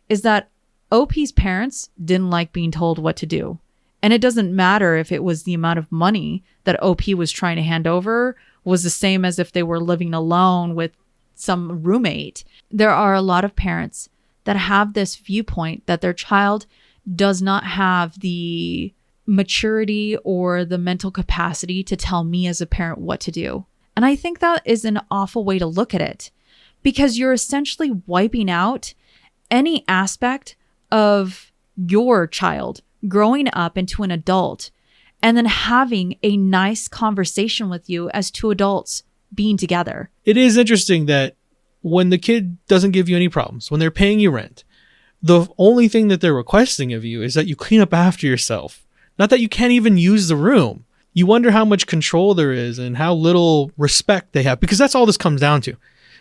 is that OP's parents didn't like being told what to do. And it doesn't matter if it was the amount of money that OP was trying to hand over was the same as if they were living alone with some roommate. There are a lot of parents that have this viewpoint that their child does not have the maturity or the mental capacity to tell me as a parent what to do. And I think that is an awful way to look at it, because you're essentially wiping out any aspect of your child growing up into an adult and then having a nice conversation with you as two adults being together. It is interesting that when the kid doesn't give you any problems, when they're paying you rent, the only thing that they're requesting of you is that you clean up after yourself. Not that you can't even use the room. You wonder how much control there is and how little respect they have, because that's all this comes down to.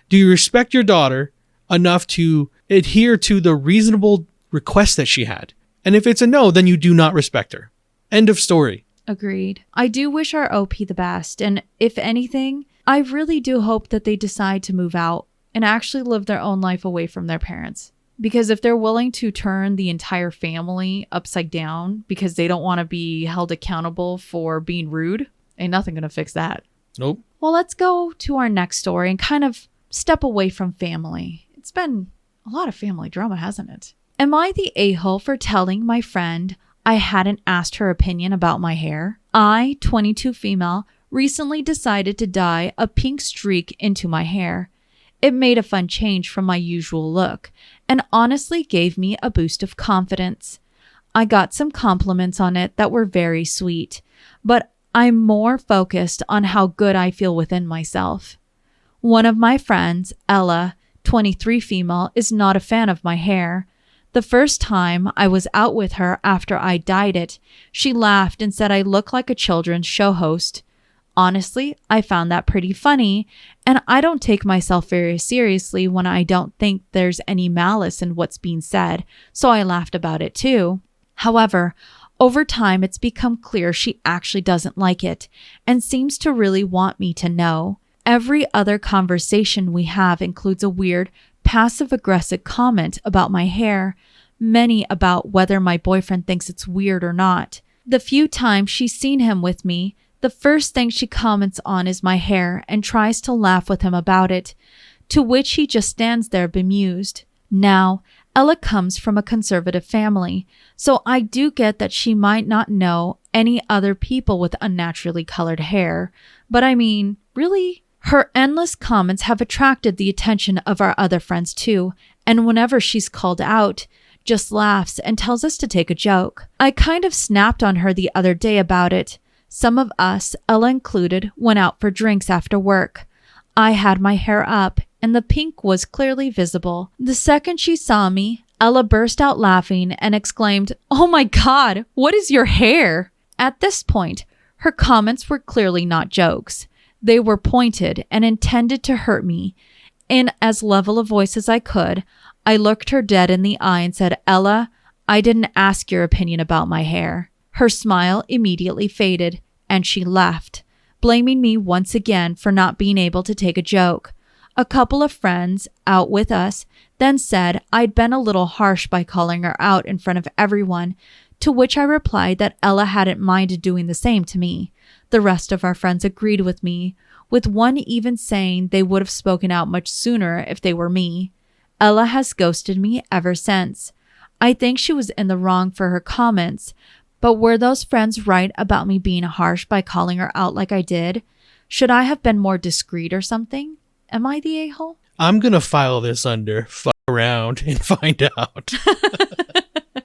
Do you respect your daughter enough to adhere to the reasonable request that she had? And if it's a no, then you do not respect her. End of story. Agreed. I do wish our OP the best. And if anything, I really do hope that they decide to move out and actually live their own life away from their parents. Because if they're willing to turn the entire family upside down because they don't want to be held accountable for being rude, ain't nothing going to fix that. Nope. Well, let's go to our next story and kind of step away from family. It's been a lot of family drama, hasn't it? Am I the a-hole for telling my friend I hadn't asked her opinion about my hair? I, 22 female, recently decided to dye a pink streak into my hair. It made a fun change from my usual look and honestly gave me a boost of confidence. I got some compliments on it that were very sweet, but I'm more focused on how good I feel within myself. One of my friends, Ella, 23 female, is not a fan of my hair. The first time I was out with her after I dyed it, she laughed and said I look like a children's show host. Honestly, I found that pretty funny, and I don't take myself very seriously when I don't think there's any malice in what's being said, so I laughed about it too. However, over time it's become clear she actually doesn't like it and seems to really want me to know. Every other conversation we have includes a weird, passive-aggressive comment about my hair, many about whether my boyfriend thinks it's weird or not. The few times she's seen him with me, the first thing she comments on is my hair and tries to laugh with him about it, to which he just stands there bemused. Now, Ella comes from a conservative family, so I do get that she might not know any other people with unnaturally colored hair, but I mean, really? Her endless comments have attracted the attention of our other friends too, and whenever she's called out, just laughs and tells us to take a joke. I kind of snapped on her the other day about it. Some of us, Ella included, went out for drinks after work. I had my hair up, and the pink was clearly visible. The second she saw me, Ella burst out laughing and exclaimed, "Oh my God, what is your hair?" At this point, her comments were clearly not jokes. They were pointed and intended to hurt me. In as level a voice as I could, I looked her dead in the eye and said, "Ella, I didn't ask your opinion about my hair." Her smile immediately faded, and she left, blaming me once again for not being able to take a joke. A couple of friends out with us then said I'd been a little harsh by calling her out in front of everyone, to which I replied that Ella hadn't minded doing the same to me. The rest of our friends agreed with me, with one even saying they would have spoken out much sooner if they were me. Ella has ghosted me ever since. I think she was in the wrong for her comments, but were those friends right about me being harsh by calling her out like I did? Should I have been more discreet or something? Am I the a-hole? I'm going to file this under fuck around and find out.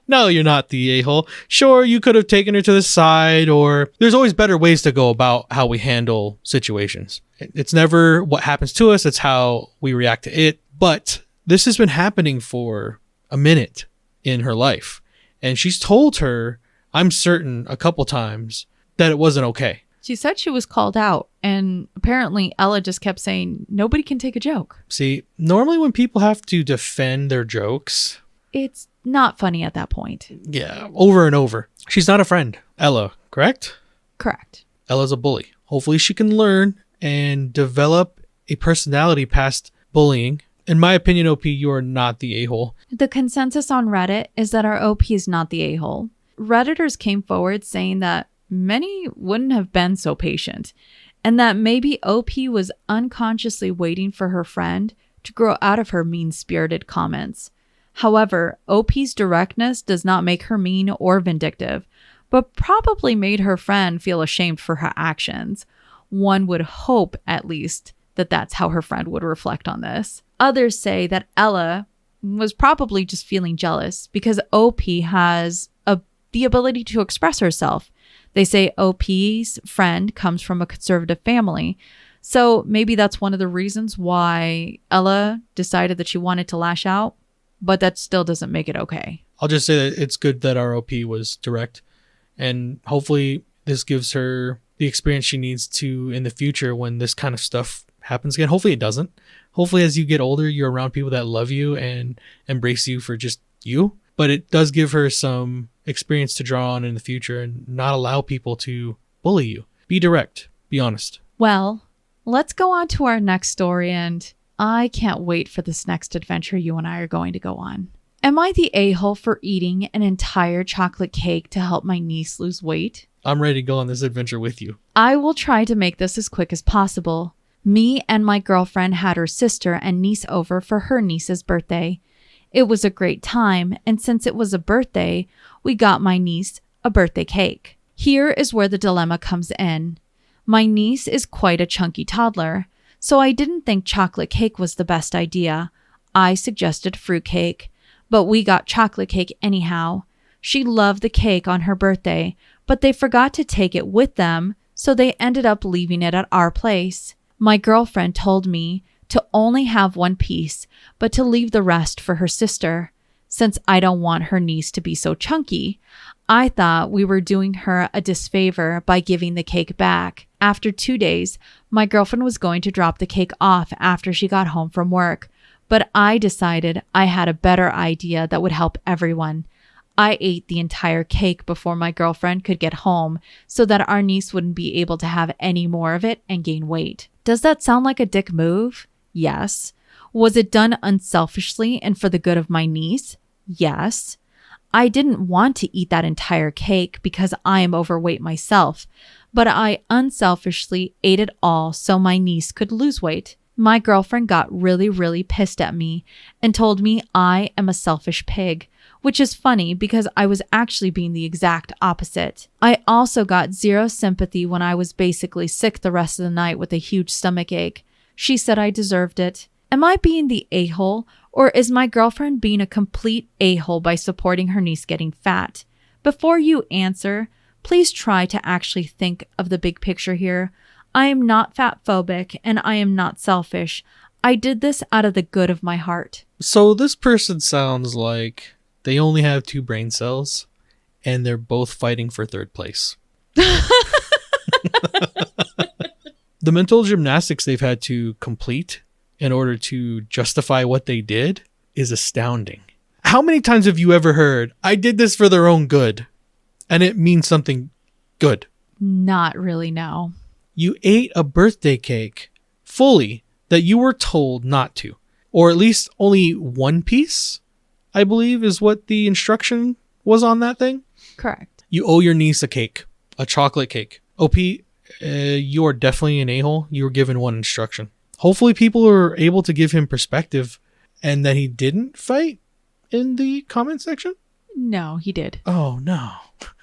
No, you're not the a-hole. Sure, you could have taken her to the side, or there's always better ways to go about how we handle situations. It's never what happens to us, it's how we react to it. But this has been happening for a minute in her life. And she's told her, I'm certain, a couple times that it wasn't okay. She said she was called out, and apparently Ella just kept saying, nobody can take a joke. See, normally when people have to defend their jokes, it's not funny at that point. Yeah, over and over. She's not a friend. Ella, correct? Correct. Ella's a bully. Hopefully she can learn and develop a personality past bullying. In my opinion, OP, you are not the a-hole. The consensus on Reddit is that our OP is not the a-hole. Redditors came forward saying that many wouldn't have been so patient, and that maybe OP was unconsciously waiting for her friend to grow out of her mean-spirited comments. However, OP's directness does not make her mean or vindictive, but probably made her friend feel ashamed for her actions. One would hope, at least, that that's how her friend would reflect on this. Others say that Ella was probably just feeling jealous because OP has the ability to express herself. They say OP's friend comes from a conservative family. So maybe that's one of the reasons why Ella decided that she wanted to lash out, but that still doesn't make it okay. I'll just say that it's good that our OP was direct, and hopefully this gives her the experience she needs to in the future when this kind of stuff happens again. Hopefully it doesn't. Hopefully as you get older, you're around people that love you and embrace you for just you. But it does give her some experience to draw on in the future and not allow people to bully you. Be direct. Be honest. Well, let's go on to our next story, and I can't wait for this next adventure you and I are going to go on. Am I the a-hole for eating an entire chocolate cake to help my niece lose weight? I'm ready to go on this adventure with you. I will try to make this as quick as possible. Me and my girlfriend had her sister and niece over for her niece's birthday. It was a great time, and since it was a birthday, we got my niece a birthday cake. Here is where the dilemma comes in. My niece is quite a chunky toddler, so I didn't think chocolate cake was the best idea. I suggested fruit cake, but we got chocolate cake anyhow. She loved the cake on her birthday, but they forgot to take it with them, so they ended up leaving it at our place. My girlfriend told me to only have one piece, but to leave the rest for her sister. Since I don't want her niece to be so chunky, I thought we were doing her a disfavor by giving the cake back. After 2 days, my girlfriend was going to drop the cake off after she got home from work, but I decided I had a better idea that would help everyone. I ate the entire cake before my girlfriend could get home so that our niece wouldn't be able to have any more of it and gain weight. Does that sound like a dick move? Yes. Was it done unselfishly and for the good of my niece? Yes. I didn't want to eat that entire cake because I am overweight myself, but I unselfishly ate it all so my niece could lose weight. My girlfriend got really pissed at me and told me I am a selfish pig, which is funny because I was actually being the exact opposite. I also got zero sympathy when I was basically sick the rest of the night with a huge stomach ache. She said I deserved it. Am I being the a-hole, or is my girlfriend being a complete a-hole by supporting her niece getting fat? Before you answer, please try to actually think of the big picture here. I am not fat phobic and I am not selfish. I did this out of the good of my heart. So this person sounds like they only have 2 brain cells and they're both fighting for 3rd place. The mental gymnastics they've had to complete in order to justify what they did is astounding. How many times have you ever heard, I did this for their own good, and it means something good? Not really, no. You ate a birthday cake fully that you were told not to, or at least only 1 piece, I believe is what the instruction was on that thing. Correct. You owe your niece a cake, a chocolate cake. OP, you are definitely an a-hole. You were given 1 instruction. Hopefully people are able to give him perspective and that he didn't fight in the comment section. No, he did. Oh, no.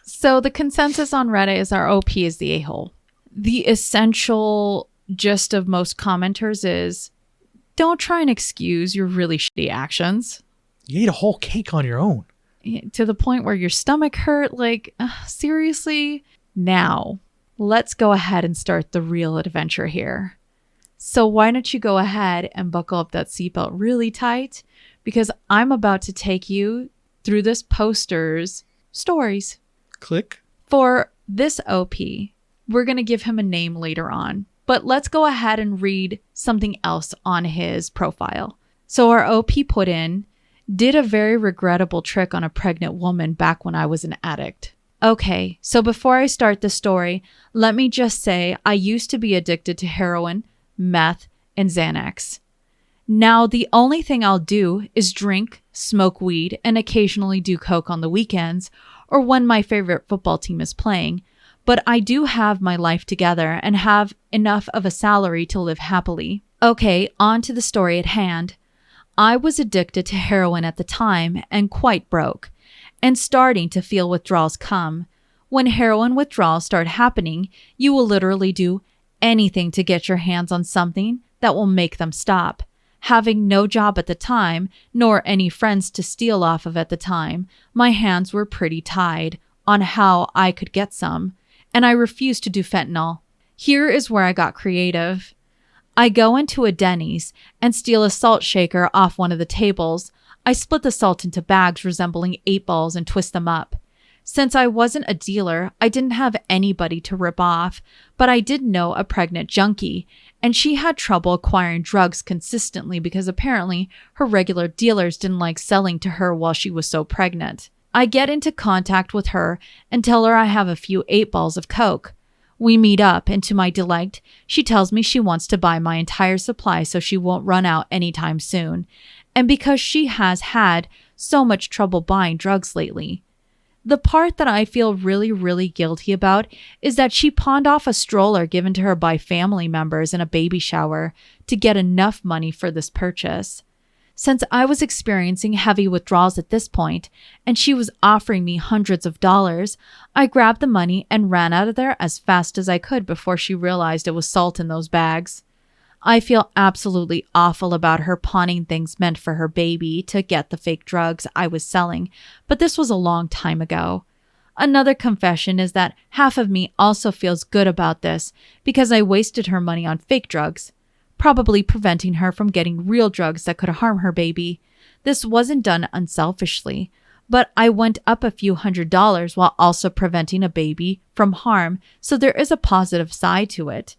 So the consensus on Reddit is our OP is the a-hole. The essential gist of most commenters is, don't try and excuse your really shitty actions. You ate a whole cake on your own. To the point where your stomach hurt. Like, seriously? Now, let's go ahead and start the real adventure here. So why don't you go ahead and buckle up that seatbelt really tight? Because I'm about to take you through this poster's stories. Click. For this OP, we're going to give him a name later on. But let's go ahead and read something else on his profile. So our OP put in, did a very regrettable trick on a pregnant woman back when I was an addict. Okay, so before I start the story, let me just say I used to be addicted to heroin, meth, and Xanax. Now, the only thing I'll do is drink, smoke weed, and occasionally do coke on the weekends or when my favorite football team is playing. But I do have my life together and have enough of a salary to live happily. Okay, on to the story at hand. I was addicted to heroin at the time and quite broke, and starting to feel withdrawals come. When heroin withdrawals start happening, you will literally do anything to get your hands on something that will make them stop. Having no job at the time, nor any friends to steal off of at the time, my hands were pretty tied on how I could get some, and I refused to do fentanyl. Here is where I got creative. I go into a Denny's and steal a salt shaker off one of the tables. I split the salt into bags resembling 8 balls and twist them up. Since I wasn't a dealer, I didn't have anybody to rip off, but I did know a pregnant junkie, and she had trouble acquiring drugs consistently because apparently her regular dealers didn't like selling to her while she was so pregnant. I get into contact with her and tell her I have a few 8 balls of coke. We meet up, and to my delight, she tells me she wants to buy my entire supply so she won't run out anytime soon, and because she has had so much trouble buying drugs lately. The part that I feel really, really guilty about is that she pawned off a stroller given to her by family members in a baby shower to get enough money for this purchase. Since I was experiencing heavy withdrawals at this point, and she was offering me hundreds of dollars, I grabbed the money and ran out of there as fast as I could before she realized it was salt in those bags. I feel absolutely awful about her pawning things meant for her baby to get the fake drugs I was selling, but this was a long time ago. Another confession is that half of me also feels good about this because I wasted her money on fake drugs, probably preventing her from getting real drugs that could harm her baby. This wasn't done unselfishly, but I went up a few $100s while also preventing a baby from harm, so there is a positive side to it.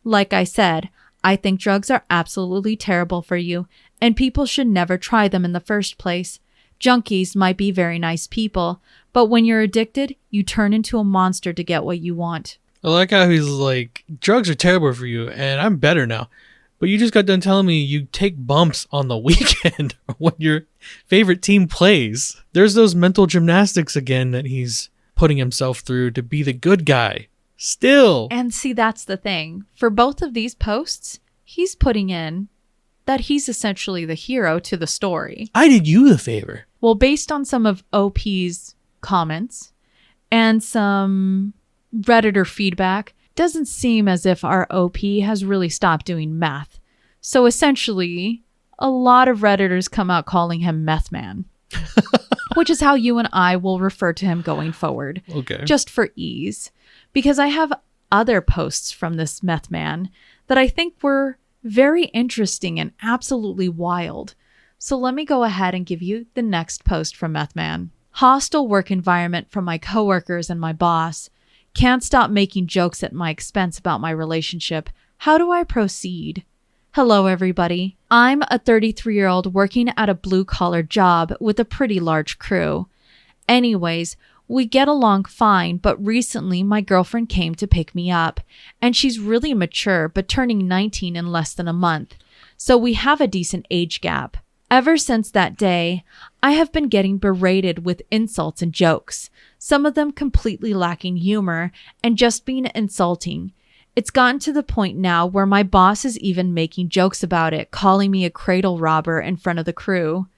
Like I said, I think drugs are absolutely terrible for you, and people should never try them in the first place. Junkies might be very nice people, but when you're addicted, you turn into a monster to get what you want. I like how he's like, drugs are terrible for you, and I'm better now. But you just got done telling me you take bumps on the weekend when your favorite team plays. There's those mental gymnastics again that he's putting himself through to be the good guy. Still. And see, that's the thing. For both of these posts, he's putting in that he's essentially the hero to the story. I did you the favor. Well, based on some of OP's comments and some Redditor feedback, doesn't seem as if our OP has really stopped doing meth. So essentially, a lot of Redditors come out calling him Meth Man, which is how you and I will refer to him going forward. Okay. Just for ease. Because I have other posts from this Meth Man that I think were Very interesting and absolutely wild. So let me go ahead and give you the next post from Meth Man. Hostile work environment from my coworkers and my boss. Can't stop making jokes at my expense about my relationship. How do I proceed? Hello, everybody. I'm a 33-year-old working at a blue-collar job with a pretty large crew. Anyways, we get along fine, but recently my girlfriend came to pick me up, and she's really mature but turning 19 in less than a month, so we have a decent age gap. Ever since that day, I have been getting berated with insults and jokes, some of them completely lacking humor and just being insulting. It's gotten to the point now where my boss is even making jokes about it, calling me a cradle robber in front of the crew.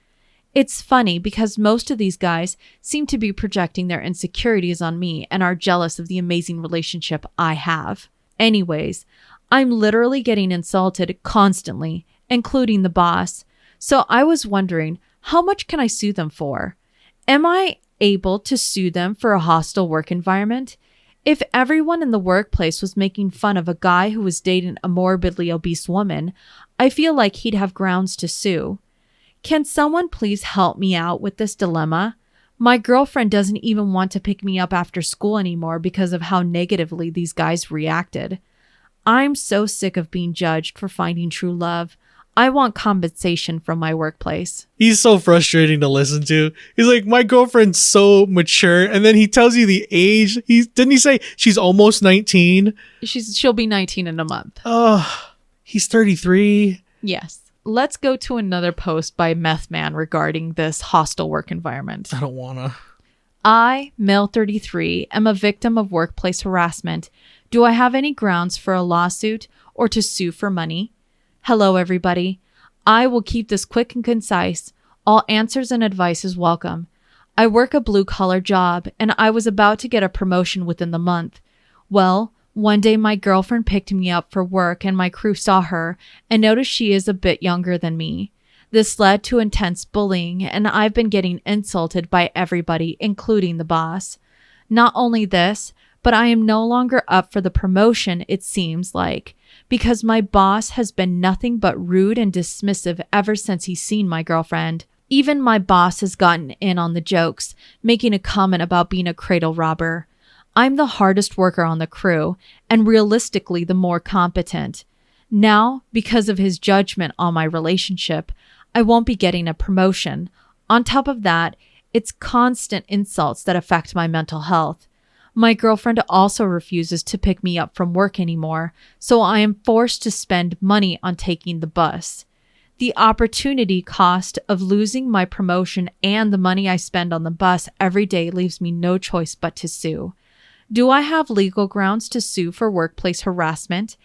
It's funny because most of these guys seem to be projecting their insecurities on me and are jealous of the amazing relationship I have. Anyways, I'm literally getting insulted constantly, including the boss. So I was wondering, how much can I sue them for? Am I able to sue them for a hostile work environment? If everyone in the workplace was making fun of a guy who was dating a morbidly obese woman, I feel like he'd have grounds to sue. Can someone please help me out with this dilemma? My girlfriend doesn't even want to pick me up after school anymore because of how negatively these guys reacted. I'm so sick of being judged for finding true love. I want compensation from my workplace. He's so frustrating to listen to. He's like, my girlfriend's so mature. And then he tells you the age. Didn't he say she's almost 19? She'll be 19 in a month. Oh, he's 33. Yes. Let's go to another post by Meth Man regarding this hostile work environment. I don't wanna. I, male 33, am a victim of workplace harassment. Do I have any grounds for a lawsuit or to sue for money? Hello, everybody. I will keep this quick and concise. All answers and advice is welcome. I work a blue-collar job, and I was about to get a promotion within the month. Well, one day my girlfriend picked me up for work, and my crew saw her and noticed she is a bit younger than me. This led to intense bullying, and I've been getting insulted by everybody, including the boss. Not only this, but I am no longer up for the promotion, it seems like, because my boss has been nothing but rude and dismissive ever since he's seen my girlfriend. Even my boss has gotten in on the jokes, making a comment about being a cradle robber. I'm the hardest worker on the crew, and realistically the more competent. Now, because of his judgment on my relationship, I won't be getting a promotion. On top of that, it's constant insults that affect my mental health. My girlfriend also refuses to pick me up from work anymore, so I am forced to spend money on taking the bus. The opportunity cost of losing my promotion and the money I spend on the bus every day leaves me no choice but to sue. Do I have legal grounds to sue for workplace harassment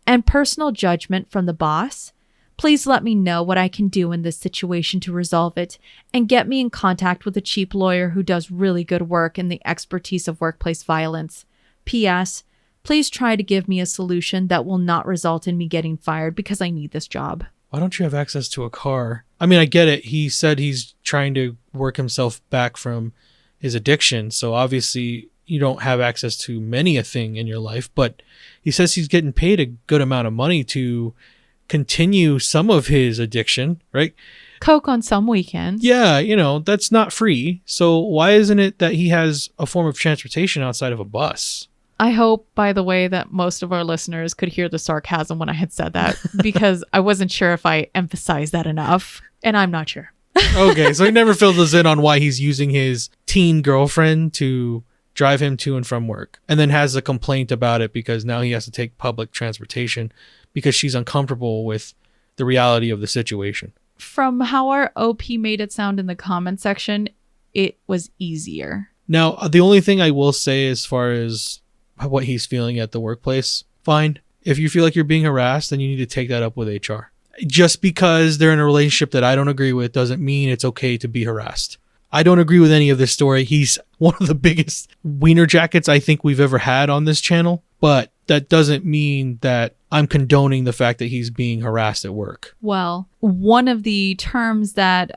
and personal judgment from the boss? Please let me know what I can do in this situation to resolve it and get me in contact with a cheap lawyer who does really good work in the expertise of workplace violence. P.S. Please try to give me a solution that will not result in me getting fired because I need this job. Why don't you have access to a car? I mean, I get it. He said he's trying to work himself back from his addiction. So obviously you don't have access to many a thing in your life, but he says he's getting paid a good amount of money to continue some of his addiction, right? Coke on some weekends. Yeah, that's not free. So why isn't it that he has a form of transportation outside of a bus? I hope, by the way, that most of our listeners could hear the sarcasm when I had said that, because I wasn't sure if I emphasized that enough, and I'm not sure. Okay, so he never filled us in on why he's using his teen girlfriend to drive him to and from work, and then has a complaint about it because now he has to take public transportation because she's uncomfortable with the reality of the situation. From how our OP made it sound in the comment section, it was easier. Now, the only thing I will say as far as what he's feeling at the workplace, fine. If you feel like you're being harassed, then you need to take that up with HR. Just because they're in a relationship that I don't agree with doesn't mean it's okay to be harassed. I don't agree with any of this story. He's one of the biggest wiener jackets I think we've ever had on this channel, but that doesn't mean that I'm condoning the fact that he's being harassed at work. Well, one of the terms that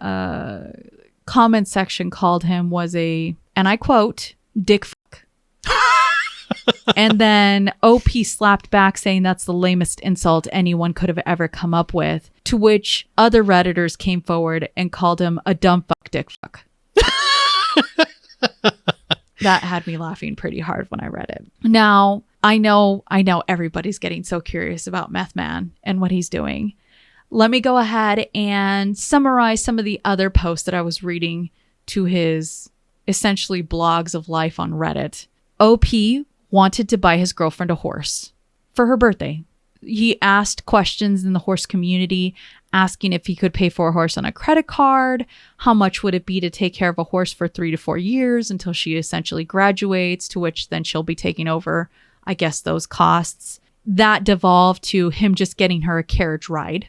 comment section called him was and I quote, dick fuck. And then OP slapped back saying that's the lamest insult anyone could have ever come up with, to which other Redditors came forward and called him a dumb fuck dick fuck. That had me laughing pretty hard when I read it. Now, I know everybody's getting so curious about Meth Man and what he's doing. Let me go ahead and summarize some of the other posts that I was reading to his essentially blogs of life on Reddit. OP wanted to buy his girlfriend a horse for her birthday. He asked questions in the horse community, asking if he could pay for a horse on a credit card, how much would it be to take care of a horse for 3 to 4 years until she essentially graduates, to which then she'll be taking over, I guess, those costs. That devolved to him just getting her a carriage ride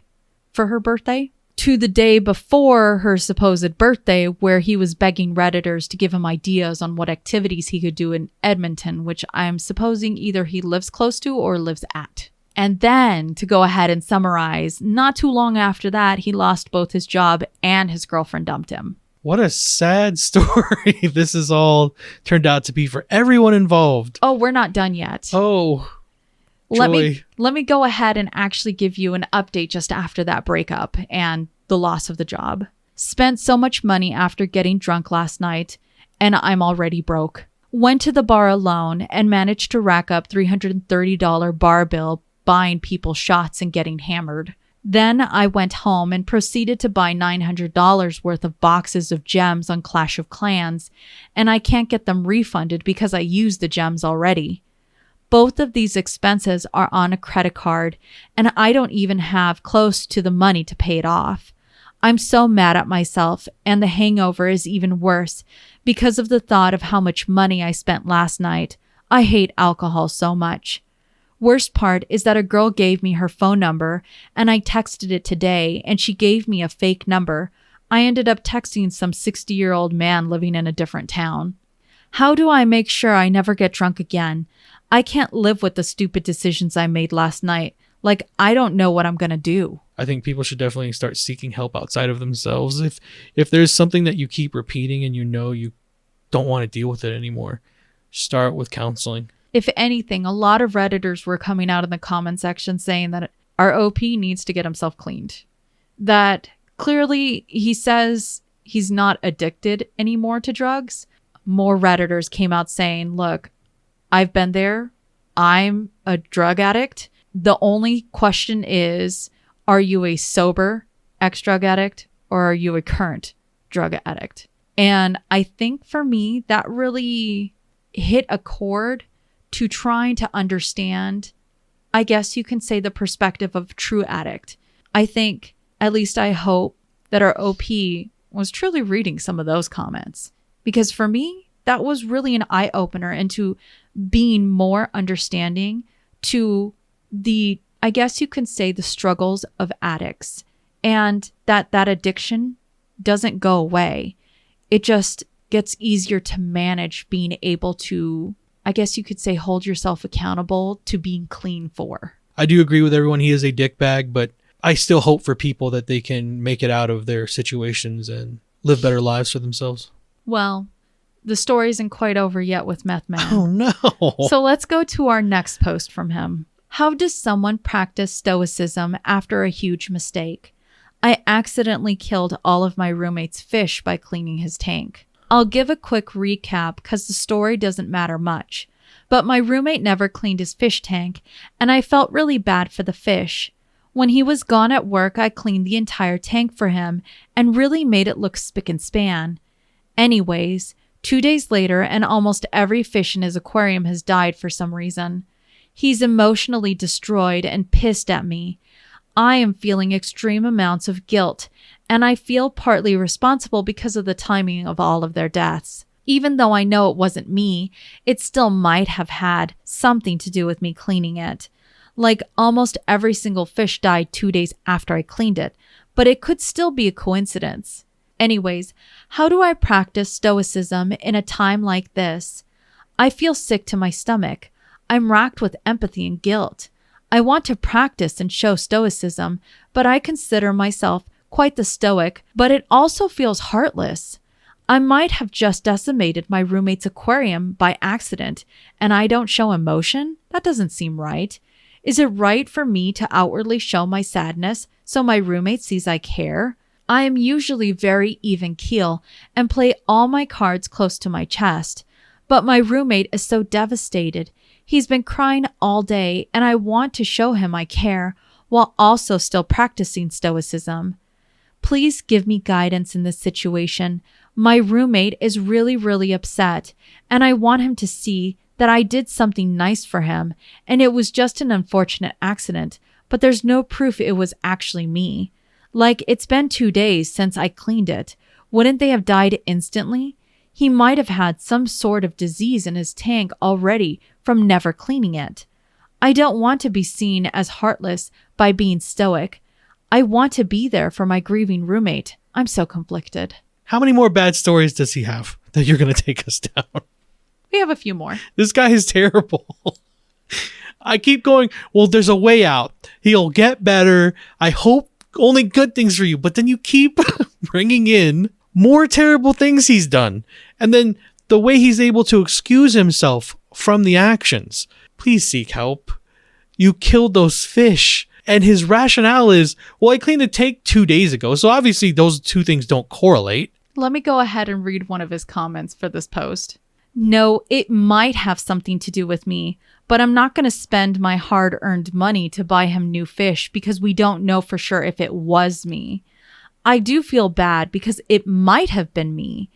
for her birthday, to the day before her supposed birthday, where he was begging Redditors to give him ideas on what activities he could do in Edmonton, which I'm supposing either he lives close to or lives at. And then, to go ahead and summarize, not too long after that, he lost both his job and his girlfriend dumped him. What a sad story this is all turned out to be for everyone involved. Oh, we're not done yet. Oh, Let joy. me go ahead and actually give you an update just after that breakup and the loss of the job. Spent so much money after getting drunk last night, and I'm already broke. Went to the bar alone and managed to rack up $330 bar bill buying people shots and getting hammered. Then I went home and proceeded to buy $900 worth of boxes of gems on Clash of Clans, and I can't get them refunded because I used the gems already. Both of these expenses are on a credit card, and I don't even have close to the money to pay it off. I'm so mad at myself, and the hangover is even worse because of the thought of how much money I spent last night. I hate alcohol so much. Worst part is that a girl gave me her phone number, and I texted it today, and she gave me a fake number. I ended up texting some 60-year-old man living in a different town. How do I make sure I never get drunk again? I can't live with the stupid decisions I made last night. Like, I don't know what I'm going to do. I think people should definitely start seeking help outside of themselves. If there's something that you keep repeating and you know you don't want to deal with it anymore, start with counseling. If anything, a lot of Redditors were coming out in the comment section saying that our OP needs to get himself cleaned. That clearly he says he's not addicted anymore to drugs. More Redditors came out saying, look, I've been there. I'm a drug addict. The only question is, are you a sober ex-drug addict or are you a current drug addict? And I think for me, that really hit a chord to trying to understand, I guess you can say, the perspective of a true addict. I think, at least I hope, that our OP was truly reading some of those comments. Because for me, that was really an eye-opener into being more understanding to the, I guess you can say, the struggles of addicts. And that addiction doesn't go away. It just gets easier to manage being able to, I guess you could say, hold yourself accountable to being clean for. I do agree with everyone. He is a dickbag, but I still hope for people that they can make it out of their situations and live better lives for themselves. Well, the story isn't quite over yet with Meth Man. Oh, no. So let's go to our next post from him. How does someone practice stoicism after a huge mistake? I accidentally killed all of my roommate's fish by cleaning his tank. I'll give a quick recap because the story doesn't matter much. But my roommate never cleaned his fish tank, and I felt really bad for the fish. When he was gone at work, I cleaned the entire tank for him and really made it look spick and span. Anyways, 2 days later, and almost every fish in his aquarium has died for some reason. He's emotionally destroyed and pissed at me. I am feeling extreme amounts of guilt, and I feel partly responsible because of the timing of all of their deaths. Even though I know it wasn't me, it still might have had something to do with me cleaning it. Like, almost every single fish died 2 days after I cleaned it, but it could still be a coincidence. Anyways, how do I practice stoicism in a time like this? I feel sick to my stomach. I'm racked with empathy and guilt. I want to practice and show stoicism, but I consider myself quite the stoic, but it also feels heartless. I might have just decimated my roommate's aquarium by accident, and I don't show emotion? That doesn't seem right. Is it right for me to outwardly show my sadness so my roommate sees I care? I am usually very even keel and play all my cards close to my chest. But my roommate is so devastated. He's been crying all day, and I want to show him I care while also still practicing stoicism. Please give me guidance in this situation. My roommate is really upset, and I want him to see that I did something nice for him, and it was just an unfortunate accident, but there's no proof it was actually me. Like, it's been 2 days since I cleaned it. Wouldn't they have died instantly? He might have had some sort of disease in his tank already from never cleaning it. I don't want to be seen as heartless by being stoic. I want to be there for my grieving roommate. I'm so conflicted. How many more bad stories does he have that you're going to take us down? We have a few more. This guy is terrible. I keep going, well, there's a way out. He'll get better. I hope only good things for you. But then you keep bringing in more terrible things he's done. And then the way he's able to excuse himself from the actions. Please seek help. You killed those fish. And his rationale is, well, I cleaned the tank 2 days ago. So obviously those two things don't correlate. Let me go ahead and read one of his comments for this post. No, it might have something to do with me, but I'm not going to spend my hard-earned money to buy him new fish because we don't know for sure if it was me. I do feel bad because it might have been me.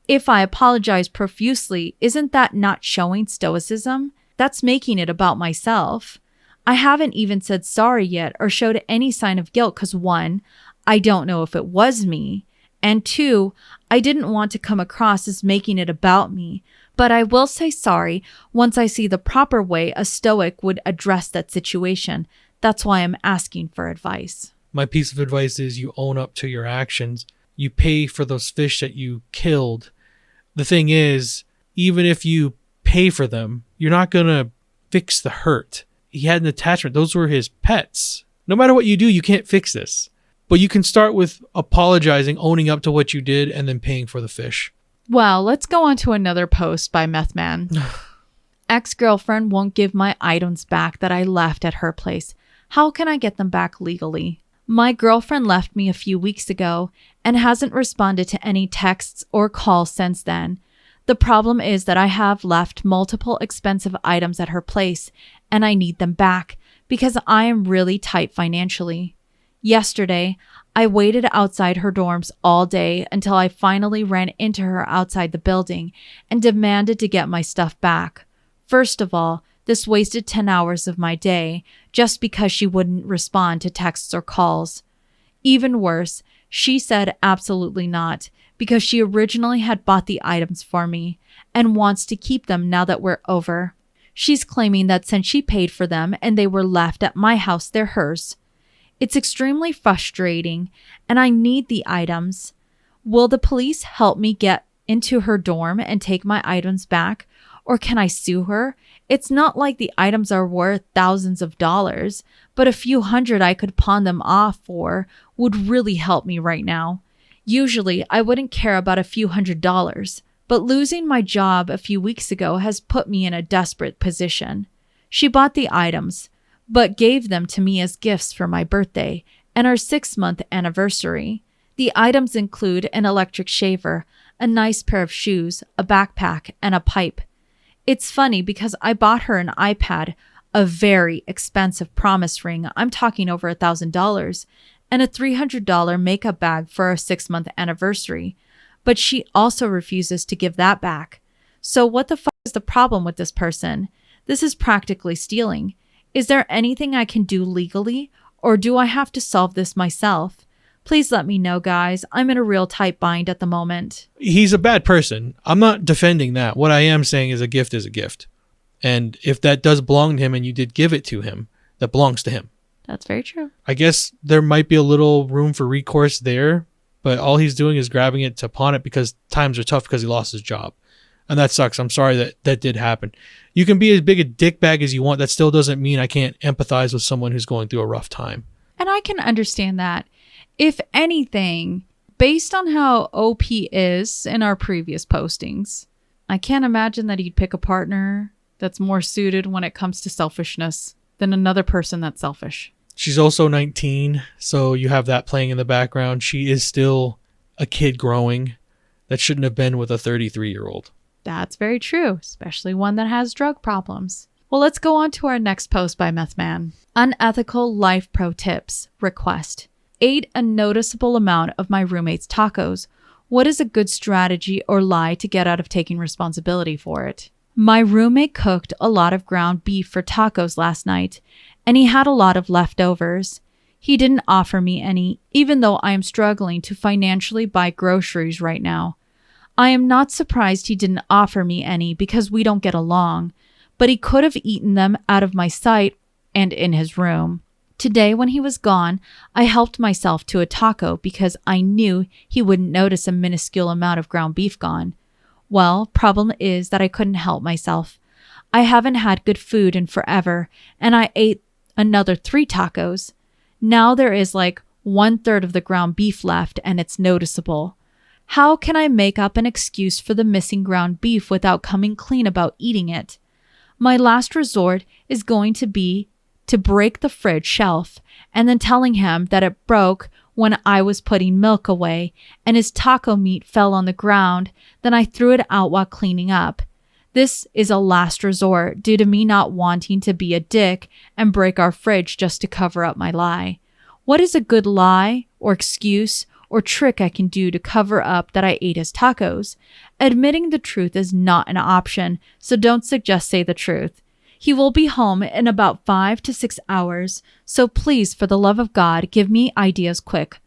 If I apologize profusely, isn't that not showing stoicism? That's making it about myself. I haven't even said sorry yet or showed any sign of guilt because 1, I don't know if it was me, and 2, I didn't want to come across as making it about me, but I will say sorry once I see the proper way a stoic would address that situation. That's why I'm asking for advice. My piece of advice is you own up to your actions. You pay for those fish that you killed. The thing is, even if you pay for them, you're not going to fix the hurt. He had an attachment. Those were his pets. No matter what you do, you can't fix this. But you can start with apologizing, owning up to what you did, and then paying for the fish. Well, let's go on to another post by Meth Man. Ex-girlfriend won't give my items back that I left at her place. How can I get them back legally? My girlfriend left me a few weeks ago and hasn't responded to any texts or calls since then. The problem is that I have left multiple expensive items at her place and I need them back because I am really tight financially. Yesterday, I waited outside her dorms all day until I finally ran into her outside the building and demanded to get my stuff back. First of all, this wasted 10 hours of my day just because she wouldn't respond to texts or calls. Even worse, she said absolutely not because she originally had bought the items for me and wants to keep them now that we're over. She's claiming that since she paid for them and they were left at my house, they're hers. It's extremely frustrating and I need the items. Will the police help me get into her dorm and take my items back? Or can I sue her? It's not like the items are worth thousands of dollars, but a few hundred I could pawn them off for would really help me right now. Usually, I wouldn't care about a few $100s, but losing my job a few weeks ago has put me in a desperate position. She bought the items, but gave them to me as gifts for my birthday and our 6-month anniversary. The items include an electric shaver, a nice pair of shoes, a backpack, and a pipe. It's funny because I bought her an iPad, a very expensive promise ring, I'm talking over $1,000, and a $300 makeup bag for our 6-month anniversary, but she also refuses to give that back. So what the fuck is the problem with this person? This is practically stealing. Is there anything I can do legally, or do I have to solve this myself? Please let me know, guys. I'm in a real tight bind at the moment. He's a bad person. I'm not defending that. What I am saying is a gift is a gift. And if that does belong to him and you did give it to him, that belongs to him. That's very true. I guess there might be a little room for recourse there, but all he's doing is grabbing it to pawn it because times are tough because he lost his job. And that sucks. I'm sorry that did happen. You can be as big a dickbag as you want. That still doesn't mean I can't empathize with someone who's going through a rough time. And I can understand that. If anything, Based on how OP is in our previous postings, I can't imagine that he'd pick a partner that's more suited when it comes to selfishness than another person that's selfish. She's also 19, so you have that playing in the background. She is still a kid growing that shouldn't have been with a 33-year-old. That's very true, especially one that has drug problems. Well, let's go on to our next post by Meth Man. Unethical life pro tips. Request. Ate a noticeable amount of my roommate's tacos. What is a good strategy or lie to get out of taking responsibility for it? My roommate cooked a lot of ground beef for tacos last night, and he had a lot of leftovers. He didn't offer me any, even though I am struggling to financially buy groceries right now. I am not surprised he didn't offer me any because we don't get along, but he could have eaten them out of my sight and in his room. Today, when he was gone, I helped myself to a taco because I knew he wouldn't notice a minuscule amount of ground beef gone. Well, problem is that I couldn't help myself. I haven't had good food in forever, and I ate another 3 tacos. Now there is like 1/3 of the ground beef left, and it's noticeable. How can I make up an excuse for the missing ground beef without coming clean about eating it? My last resort is going to be to break the fridge shelf and then telling him that it broke when I was putting milk away and his taco meat fell on the ground. Then I threw it out while cleaning up. This is a last resort due to me not wanting to be a dick and break our fridge just to cover up my lie. What is a good lie or excuse or trick I can do to cover up that I ate his tacos? Admitting the truth is not an option, so don't suggest say the truth. He will be home in about 5 to 6 hours, so please, for the love of God, give me ideas quick.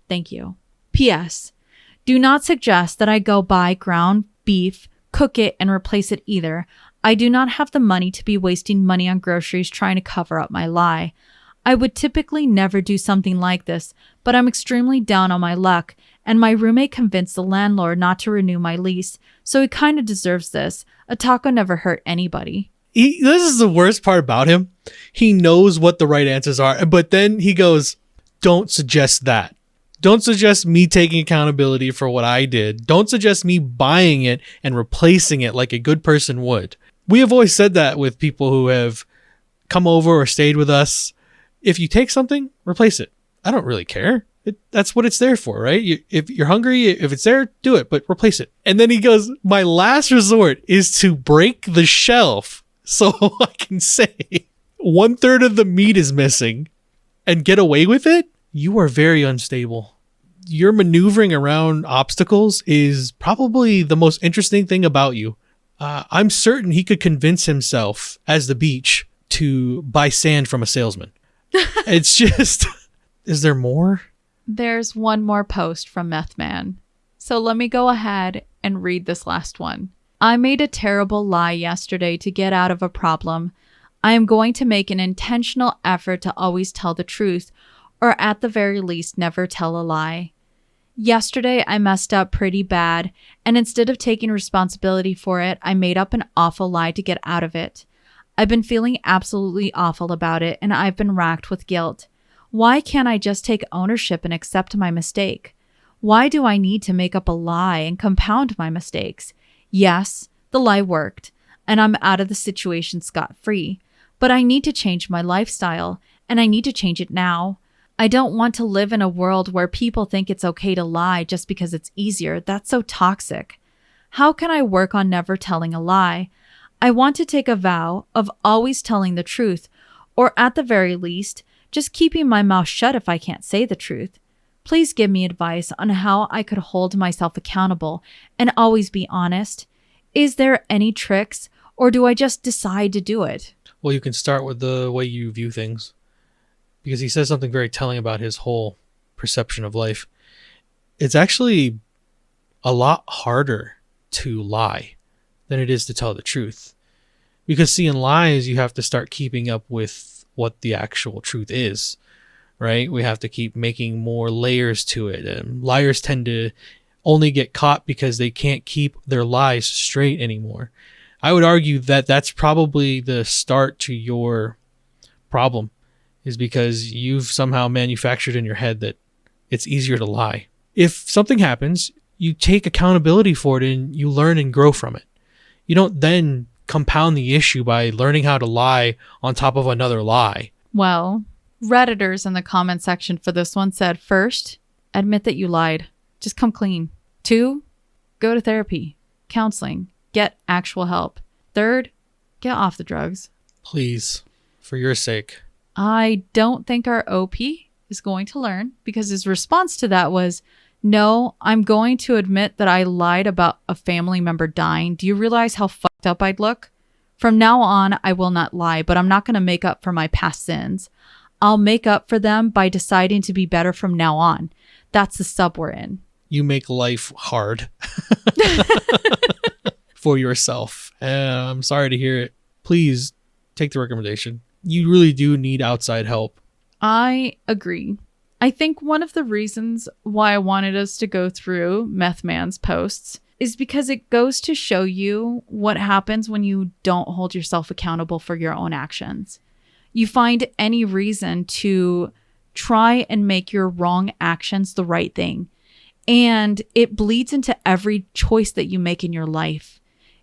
Thank you. P.S. Do not suggest that I go buy ground beef, cook it, and replace it either. I do not have the money to be wasting money on groceries trying to cover up my lie. I would typically never do something like this, but I'm extremely down on my luck, and my roommate convinced the landlord not to renew my lease, so he kind of deserves this. A taco never hurt anybody. This is the worst part about him. He knows what the right answers are, but then he goes, don't suggest that. Don't suggest me taking accountability for what I did. Don't suggest me buying it and replacing it like a good person would. We have always said that with people who have come over or stayed with us. If you take something, replace it. I don't really care. That's what it's there for, right? If you're hungry, if it's there, do it, but replace it. And then he goes, my last resort is to break the shelf so I can say 1/3 of the meat is missing and get away with it. You are very unstable. Your maneuvering around obstacles is probably the most interesting thing about you. I'm certain he could convince himself as the beach to buy sand from a salesman. It's just, is there more? There's one more post from Meth Man. So let me go ahead and read this last one. I made a terrible lie yesterday to get out of a problem. I am going to make an intentional effort to always tell the truth, or at the very least, never tell a lie. Yesterday, I messed up pretty bad, and instead of taking responsibility for it, I made up an awful lie to get out of it. I've been feeling absolutely awful about it, and I've been racked with guilt. Why can't I just take ownership and accept my mistake? Why do I need to make up a lie and compound my mistakes? Yes, the lie worked, and I'm out of the situation scot-free, but I need to change my lifestyle, and I need to change it now. I don't want to live in a world where people think it's okay to lie just because it's easier. That's so toxic. How can I work on never telling a lie? I want to take a vow of always telling the truth, or at the very least, just keeping my mouth shut if I can't say the truth. Please give me advice on how I could hold myself accountable and always be honest. Is there any tricks, or do I just decide to do it? Well, you can start with the way you view things, because he says something very telling about his whole perception of life. It's actually a lot harder to lie than it is to tell the truth. Because see, in lies, you have to start keeping up with what the actual truth is, right? We have to keep making more layers to it. And liars tend to only get caught because they can't keep their lies straight anymore. I would argue that that's probably the start to your problem, is because you've somehow manufactured in your head that it's easier to lie. If something happens, you take accountability for it and you learn and grow from it. You don't then compound the issue by learning how to lie on top of another lie. Well, Redditors in the comment section for this one said, first, admit that you lied. Just come clean. 2, go to therapy, counseling, get actual help. 3rd, get off the drugs. Please, for your sake. I don't think our OP is going to learn, because his response to that was, no, I'm going to admit that I lied about a family member dying. Do you realize how fucked up I'd look? From now on, I will not lie, but I'm not going to make up for my past sins. I'll make up for them by deciding to be better from now on. That's the sub we're in. You make life hard for yourself. I'm sorry to hear it. Please take the recommendation. You really do need outside help. I agree. I think one of the reasons why I wanted us to go through Meth Man's posts is because it goes to show you what happens when you don't hold yourself accountable for your own actions. You find any reason to try and make your wrong actions the right thing. And it bleeds into every choice that you make in your life.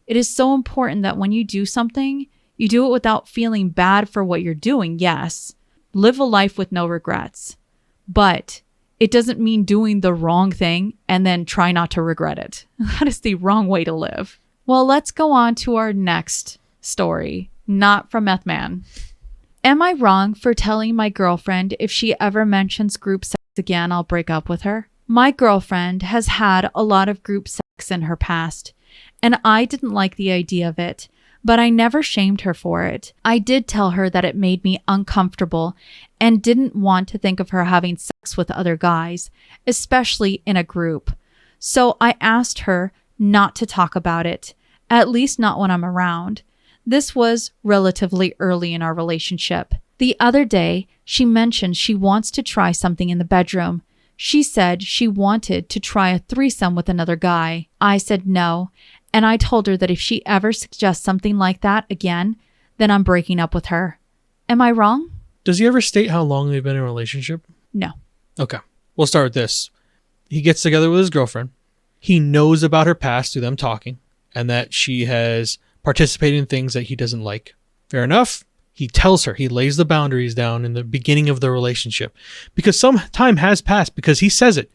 It is so important that when you do something, you do it without feeling bad for what you're doing. Yes, live a life with no regrets. But it doesn't mean doing the wrong thing and then try not to regret it. That is the wrong way to live. Well, let's go on to our next story, not from Meth Man. Am I wrong for telling my girlfriend if she ever mentions group sex again, I'll break up with her? My girlfriend has had a lot of group sex in her past, and I didn't like the idea of it, but I never shamed her for it. I did tell her that it made me uncomfortable and didn't want to think of her having sex with other guys, especially in a group. So I asked her not to talk about it, at least not when I'm around. This was relatively early in our relationship. The other day, she mentioned she wants to try something in the bedroom. She said she wanted to try a threesome with another guy. I said no, and I told her that if she ever suggests something like that again, then I'm breaking up with her. Am I wrong? Does he ever state how long they've been in a relationship? No. Okay. We'll start with this. He gets together with his girlfriend. He knows about her past through them talking, and that she has participated in things that he doesn't like. Fair enough. He tells her, he lays the boundaries down in the beginning of the relationship, because some time has passed, because he says it.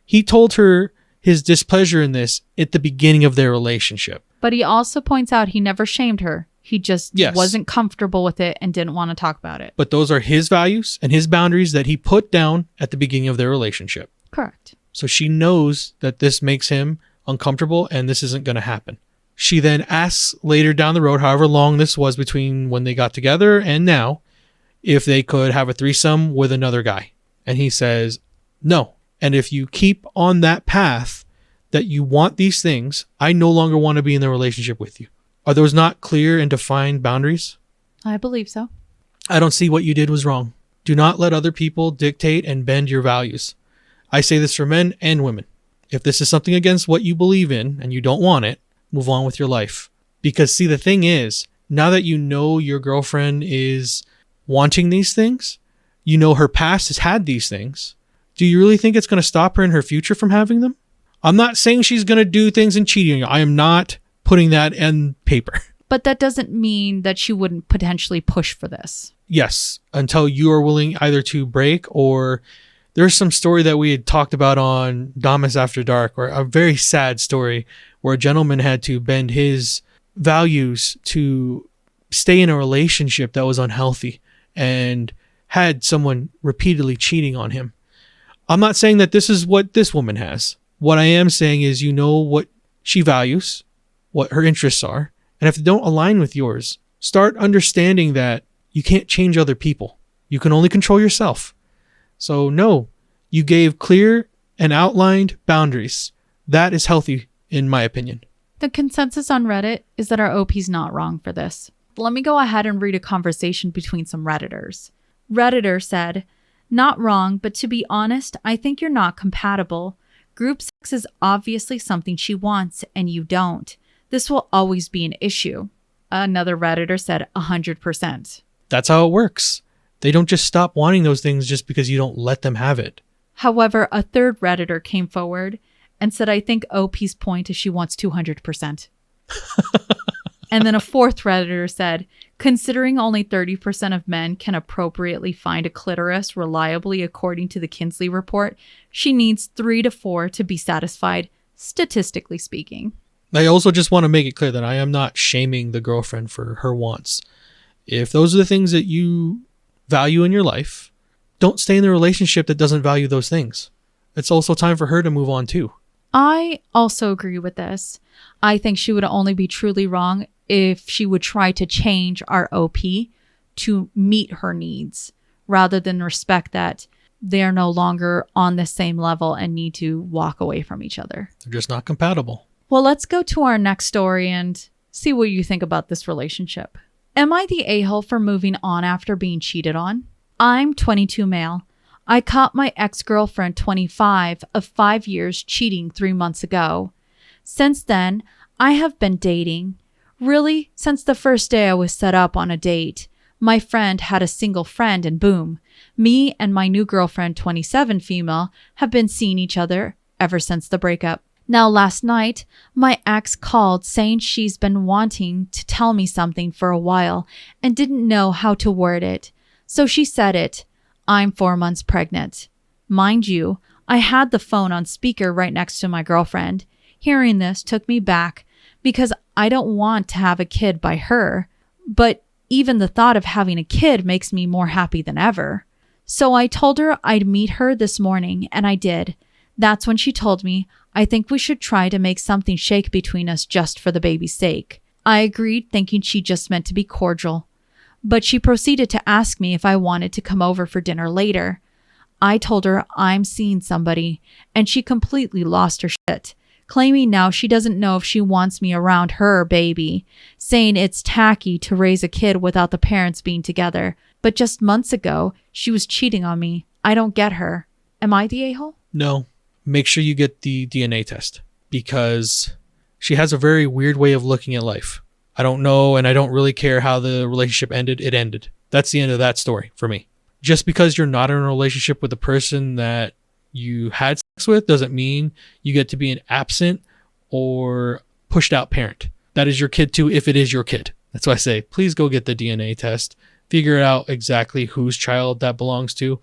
He told her his displeasure in this at the beginning of their relationship. But he also points out he never shamed her. He just wasn't comfortable with it and didn't want to talk about it. But those are his values and his boundaries that he put down at the beginning of their relationship. Correct. So she knows that this makes him uncomfortable and this isn't going to happen. She then asks later down the road, however long this was between when they got together and now, if they could have a threesome with another guy. And he says, no. And if you keep on that path that you want these things, I no longer want to be in the relationship with you. Are those not clear and defined boundaries? I believe so. I don't see what you did was wrong. Do not let other people dictate and bend your values. I say this for men and women. If this is something against what you believe in and you don't want it, move on with your life. Because see, the thing is, now that you know your girlfriend is wanting these things, you know her past has had these things, do you really think it's going to stop her in her future from having them? I'm not saying she's going to do things and cheat on you. I am not putting that in paper. But that doesn't mean that she wouldn't potentially push for this. Yes, until you are willing either to break, or there's some story that we had talked about on Damas After Dark, or a very sad story where a gentleman had to bend his values to stay in a relationship that was unhealthy and had someone repeatedly cheating on him. I'm not saying that this is what this woman has. What I am saying is, you know what she values, what her interests are, and if they don't align with yours, start understanding that you can't change other people. You can only control yourself. So no, you gave clear and outlined boundaries. That is healthy, in my opinion. The consensus on Reddit is that our OP's not wrong for this. Let me go ahead and read a conversation between some Redditors. Redditor said, not wrong, but to be honest, I think you're not compatible. Group sex is obviously something she wants, and you don't. This will always be an issue. Another Redditor said 100%. That's how it works. They don't just stop wanting those things just because you don't let them have it. However, a third Redditor came forward and said, I think OP's point is she wants 200%. And then a fourth Redditor said, considering only 30% of men can appropriately find a clitoris reliably according to the Kinsley report, she needs 3 to 4 to be satisfied, statistically speaking. I also just want to make it clear that I am not shaming the girlfriend for her wants. If those are the things that you value in your life, don't stay in the relationship that doesn't value those things. It's also time for her to move on too. I also agree with this. I think she would only be truly wrong if she would try to change our OP to meet her needs rather than respect that they're no longer on the same level and need to walk away from each other. They're just not compatible. Well, let's go to our next story and see what you think about this relationship. Am I the a-hole for moving on after being cheated on? I'm 22 male. I caught my ex-girlfriend 25 of 5 years cheating 3 months ago. Since then, I have been dating. Really, since the first day I was set up on a date. My friend had a single friend and boom. Me and my new girlfriend, 27 female, have been seeing each other ever since the breakup. Now last night, my ex called saying she's been wanting to tell me something for a while and didn't know how to word it. So she said it. I'm 4 months pregnant. Mind you, I had the phone on speaker right next to my girlfriend. Hearing this took me back because I don't want to have a kid by her, but even the thought of having a kid makes me more happy than ever. So I told her I'd meet her this morning, and I did. That's when she told me, I think we should try to make something shake between us just for the baby's sake. I agreed, thinking she just meant to be cordial. But she proceeded to ask me if I wanted to come over for dinner later. I told her I'm seeing somebody, and she completely lost her shit, claiming now she doesn't know if she wants me around her baby, saying it's tacky to raise a kid without the parents being together. But just months ago, she was cheating on me. I don't get her. Am I the a-hole? No. Make sure you get the DNA test because she has a very weird way of looking at life. I don't know, and I don't really care how the relationship ended. It ended. That's the end of that story for me. Just because you're not in a relationship with the person that you had sex with doesn't mean you get to be an absent or pushed out parent. That is your kid too, if it is your kid. That's why I say, please go get the DNA test, figure out exactly whose child that belongs to,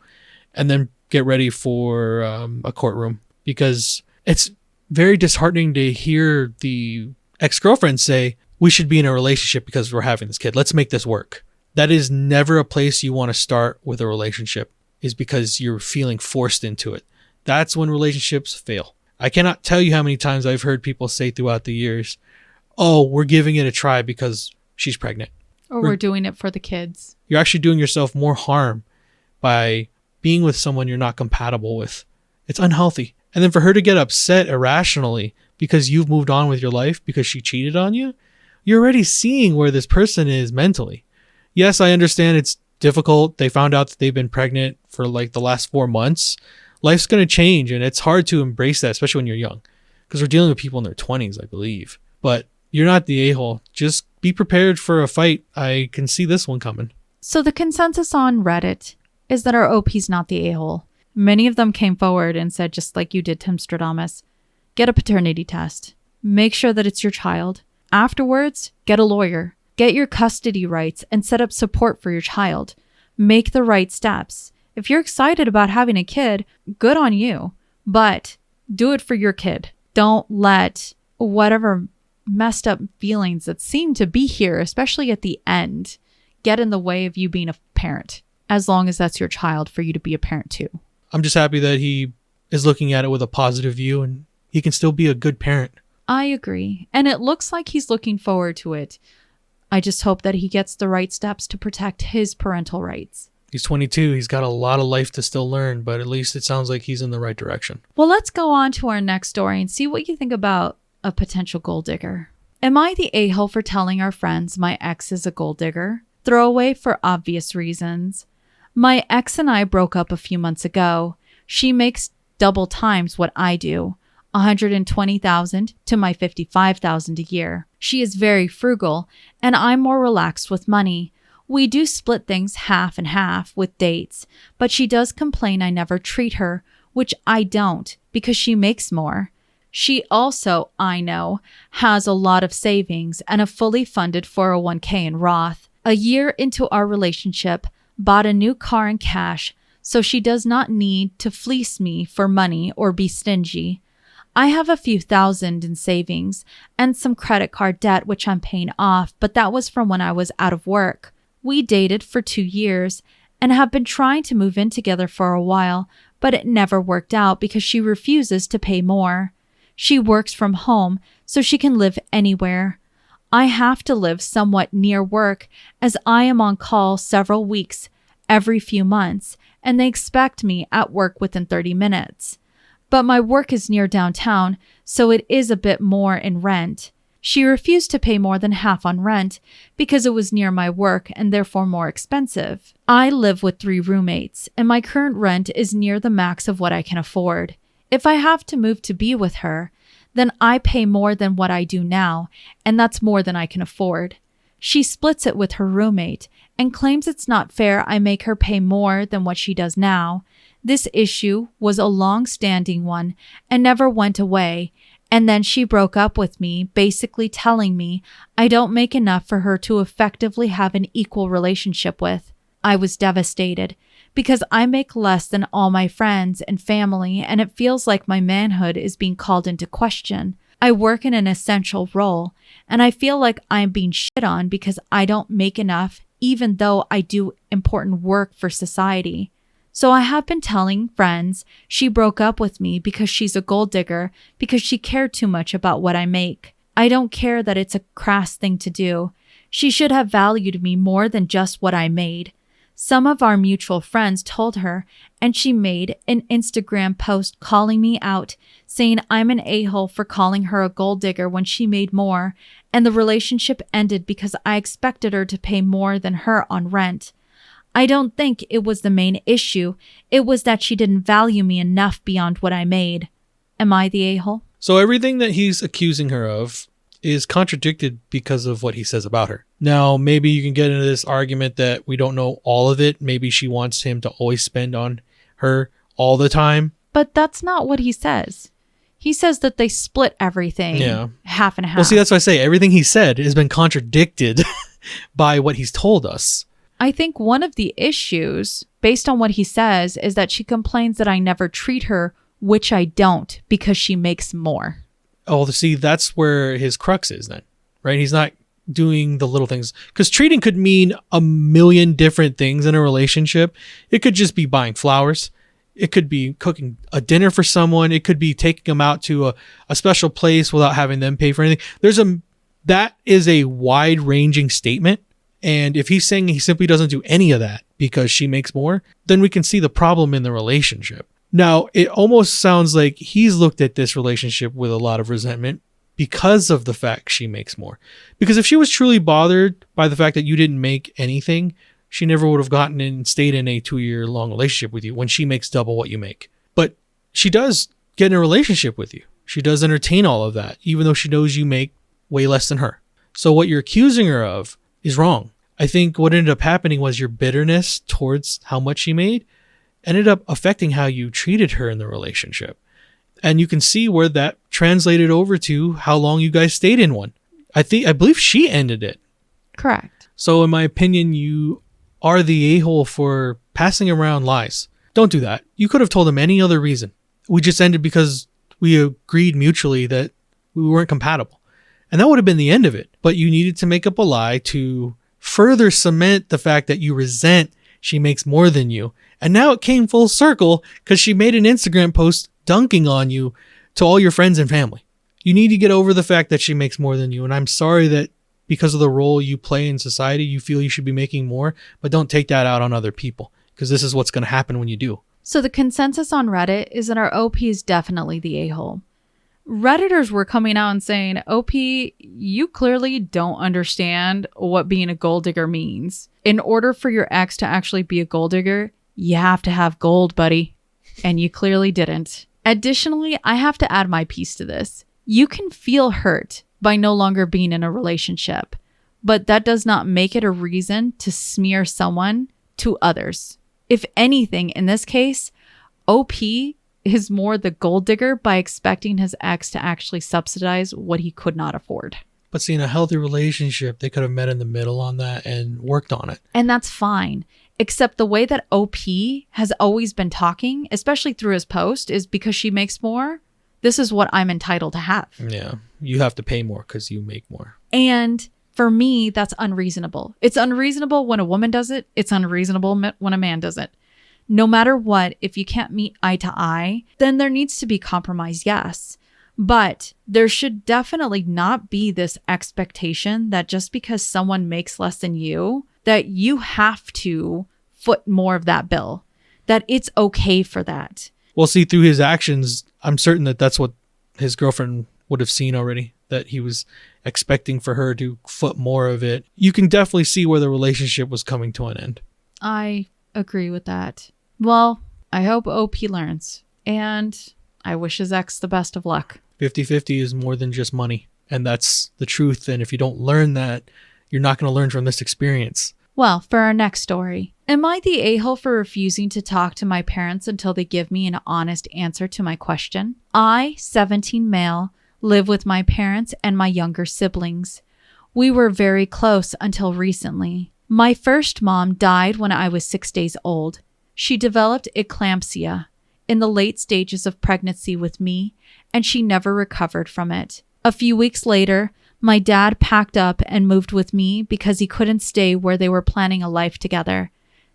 and then get ready for a courtroom. Because it's very disheartening to hear the ex-girlfriend say, we should be in a relationship because we're having this kid. Let's make this work. That is never a place you want to start with a relationship, is because you're feeling forced into it. That's when relationships fail. I cannot tell you how many times I've heard people say throughout the years, oh, we're giving it a try because she's pregnant. Or we're doing it for the kids. You're actually doing yourself more harm by being with someone you're not compatible with. It's unhealthy. And then for her to get upset irrationally because you've moved on with your life because she cheated on you, you're already seeing where this person is mentally. Yes, I understand it's difficult. They found out that they've been pregnant for like the last 4 months. Life's going to change, and it's hard to embrace that, especially when you're young, because we're dealing with people in their 20s, I believe. But you're not the a-hole. Just be prepared for a fight. I can see this one coming. So the consensus on Reddit is that our OP's not the a-hole. Many of them came forward and said, just like you did, Timstradamus, get a paternity test. Make sure that it's your child. Afterwards, get a lawyer. Get your custody rights and set up support for your child. Make the right steps. If you're excited about having a kid, good on you. But do it for your kid. Don't let whatever messed up feelings that seem to be here, especially at the end, get in the way of you being a parent, as long as that's your child for you to be a parent too. I'm just happy that he is looking at it with a positive view and he can still be a good parent. I agree. And it looks like he's looking forward to it. I just hope that he gets the right steps to protect his parental rights. He's 22. He's got a lot of life to still learn, but at least it sounds like he's in the right direction. Well, let's go on to our next story and see what you think about a potential gold digger. Am I the a-hole for telling our friends my ex is a gold digger? Throwaway for obvious reasons. My ex and I broke up a few months ago. She makes double times what I do, $120,000 to my $55,000 a year. She is very frugal, and I'm more relaxed with money. We do split things half and half with dates, but she does complain I never treat her, which I don't because she makes more. She also, I know, has a lot of savings and a fully funded 401k in Roth. A year into our relationship, bought a new car in cash, so she does not need to fleece me for money or be stingy. I have a few thousand in savings and some credit card debt which I'm paying off, but that was from when I was out of work. We dated for 2 years and have been trying to move in together for a while, but it never worked out because she refuses to pay more. She works from home, so she can live anywhere. I have to live somewhat near work as I am on call several weeks every few months, and they expect me at work within 30 minutes. But my work is near downtown, so it is a bit more in rent. She refused to pay more than half on rent because it was near my work and therefore more expensive. I live with 3 roommates, and my current rent is near the max of what I can afford. If I have to move to be with her, then I pay more than what I do now, and that's more than I can afford. She splits it with her roommate and claims it's not fair I make her pay more than what she does now. This issue was a long-standing one and never went away, and then she broke up with me, basically telling me I don't make enough for her to effectively have an equal relationship with. I was devastated because I make less than all my friends and family, and it feels like my manhood is being called into question. I work in an essential role, and I feel like I'm being shit on because I don't make enough, even though I do important work for society. So I have been telling friends she broke up with me because she's a gold digger because she cared too much about what I make. I don't care that it's a crass thing to do. She should have valued me more than just what I made. Some of our mutual friends told her, and she made an Instagram post calling me out, saying I'm an a-hole for calling her a gold digger when she made more, and the relationship ended because I expected her to pay more than her on rent. I don't think it was the main issue. It was that she didn't value me enough beyond what I made. Am I the a-hole? So everything that he's accusing her of is contradicted because of what he says about her. Now, maybe you can get into this argument that we don't know all of it. Maybe she wants him to always spend on her all the time. But that's not what he says. He says that they split everything half and half. Well, see, that's what I say. Everything he said has been contradicted by what he's told us. I think one of the issues, based on what he says, is that she complains that I never treat her, which I don't, because she makes more. Oh, see, that's where his crux is then, right? He's not doing the little things. Because treating could mean a million different things in a relationship. It could just be buying flowers. It could be cooking a dinner for someone. It could be taking them out to a special place without having them pay for anything. That is a wide-ranging statement. And if he's saying he simply doesn't do any of that because she makes more, then we can see the problem in the relationship. Now, it almost sounds like he's looked at this relationship with a lot of resentment because of the fact she makes more. Because if she was truly bothered by the fact that you didn't make anything, she never would have gotten in and stayed in a 2-year-long relationship with you when she makes double what you make. But she does get in a relationship with you. She does entertain all of that, even though she knows you make way less than her. So what you're accusing her of is wrong. I think what ended up happening was your bitterness towards how much she made ended up affecting how you treated her in the relationship. And you can see where that translated over to how long you guys stayed in one. I believe she ended it. Correct. So in my opinion, you are the a-hole for passing around lies. Don't do that. You could have told him any other reason. We just ended because we agreed mutually that we weren't compatible. And that would have been the end of it. But you needed to make up a lie to further cement the fact that you resent she makes more than you. And now it came full circle because she made an Instagram post dunking on you to all your friends and family. You need to get over the fact that she makes more than you. And I'm sorry that because of the role you play in society, you feel you should be making more, but don't take that out on other people because this is what's going to happen when you do. So the consensus on Reddit is that our OP is definitely the a-hole. Redditors were coming out and saying, OP, you clearly don't understand what being a gold digger means. In order for your ex to actually be a gold digger, you have to have gold, buddy. And you clearly didn't. Additionally, I have to add my piece to this. You can feel hurt by no longer being in a relationship, but that does not make it a reason to smear someone to others. If anything, in this case, OP is more the gold digger by expecting his ex to actually subsidize what he could not afford. But see, in a healthy relationship, they could have met in the middle on that and worked on it. And that's fine. Except the way that OP has always been talking, especially through his post, is because she makes more. This is what I'm entitled to have. Yeah. You have to pay more because you make more. And for me, that's unreasonable. It's unreasonable when a woman does it. It's unreasonable when a man does it. No matter what, if you can't meet eye to eye, then there needs to be compromise, yes. But there should definitely not be this expectation that just because someone makes less than you, that you have to foot more of that bill, that it's okay for that. Well, see, through his actions, I'm certain that that's what his girlfriend would have seen already, that he was expecting for her to foot more of it. You can definitely see where the relationship was coming to an end. I agree with that. Well, I hope OP learns, and I wish his ex the best of luck. 50-50 is more than just money, and that's the truth. And if you don't learn that, you're not going to learn from this experience. Well, for our next story, am I the a-hole for refusing to talk to my parents until they give me an honest answer to my question? I, 17 male, live with my parents and my younger siblings. We were very close until recently. My first mom died when I was 6 days old. She developed eclampsia in the late stages of pregnancy with me, and she never recovered from it. A few weeks later, my dad packed up and moved with me because he couldn't stay where they were planning a life together.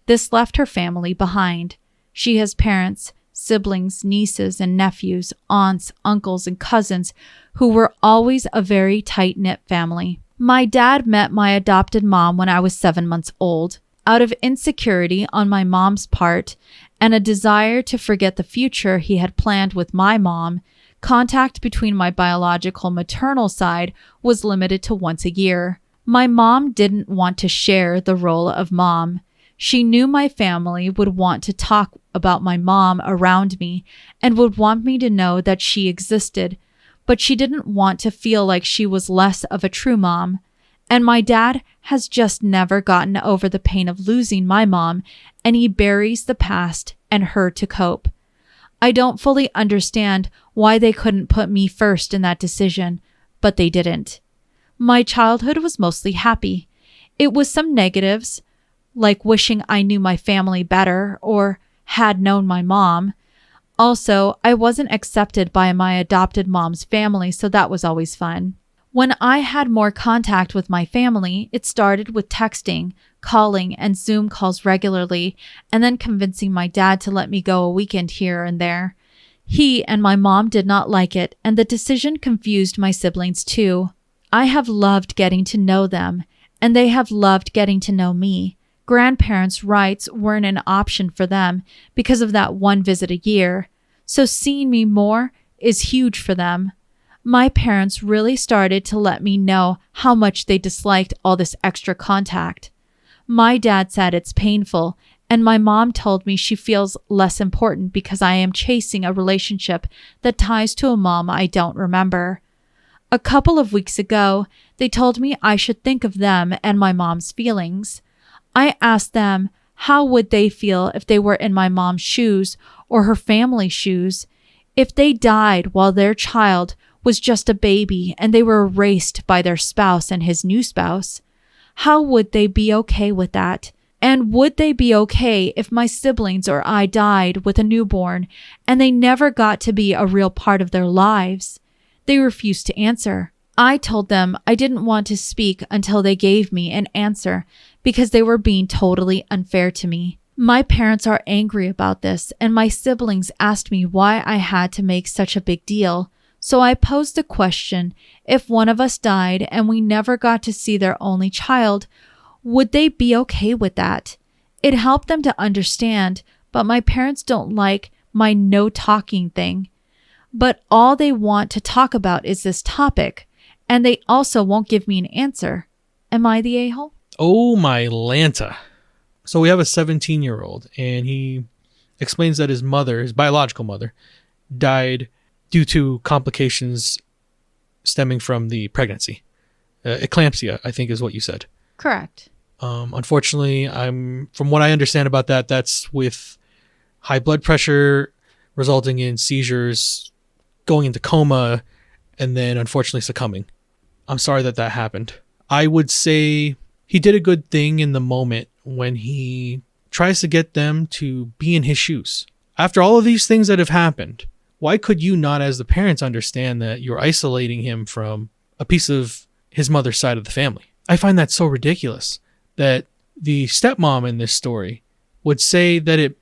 This left her family behind. She has parents, siblings, nieces and nephews, aunts, uncles, and cousins who were always a very tight-knit family. My dad met my adopted mom when I was 7 months old. Out of insecurity on my mom's part and a desire to forget the future he had planned with my mom, contact between my biological maternal side was limited to once a year. My mom didn't want to share the role of mom. She knew my family would want to talk about my mom around me and would want me to know that she existed, but she didn't want to feel like she was less of a true mom. And my dad has just never gotten over the pain of losing my mom, and he buries the past and her to cope. I don't fully understand why they couldn't put me first in that decision, but they didn't. My childhood was mostly happy. It was some negatives, like wishing I knew my family better or had known my mom. Also, I wasn't accepted by my adopted mom's family, so that was always fun. When I had more contact with my family, it started with texting, calling, and Zoom calls regularly, and then convincing my dad to let me go a weekend here and there. He and my mom did not like it, and the decision confused my siblings too. I have loved getting to know them, and they have loved getting to know me. Grandparents' rights weren't an option for them because of that one visit a year, so seeing me more is huge for them. My parents really started to let me know how much they disliked all this extra contact. My dad said it's painful, and my mom told me she feels less important because I am chasing a relationship that ties to a mom I don't remember. A couple of weeks ago, they told me I should think of them and my mom's feelings. I asked them how would they feel if they were in my mom's shoes or her family's shoes, if they died while their child was just a baby and they were erased by their spouse and his new spouse. How would they be okay with that? And would they be okay if my siblings or I died with a newborn and they never got to be a real part of their lives? They refused to answer. I told them I didn't want to speak until they gave me an answer because they were being totally unfair to me. My parents are angry about this, and my siblings asked me why I had to make such a big deal. So I posed the question, if one of us died and we never got to see their only child, would they be okay with that? It helped them to understand, but my parents don't like my no talking thing. But all they want to talk about is this topic, and they also won't give me an answer. Am I the a-hole? Oh my Lanta. So we have a 17-year-old, and he explains that his mother, his biological mother, died due to complications stemming from the pregnancy. Eclampsia, I think is what you said. Correct. Unfortunately, from what I understand about that, that's with high blood pressure, resulting in seizures, going into coma, and then unfortunately succumbing. I'm sorry that happened. I would say he did a good thing in the moment when he tries to get them to be in his shoes. After all of these things that have happened, why could you not, as the parents, understand that you're isolating him from a piece of his mother's side of the family? I find that so ridiculous that the stepmom in this story would say that it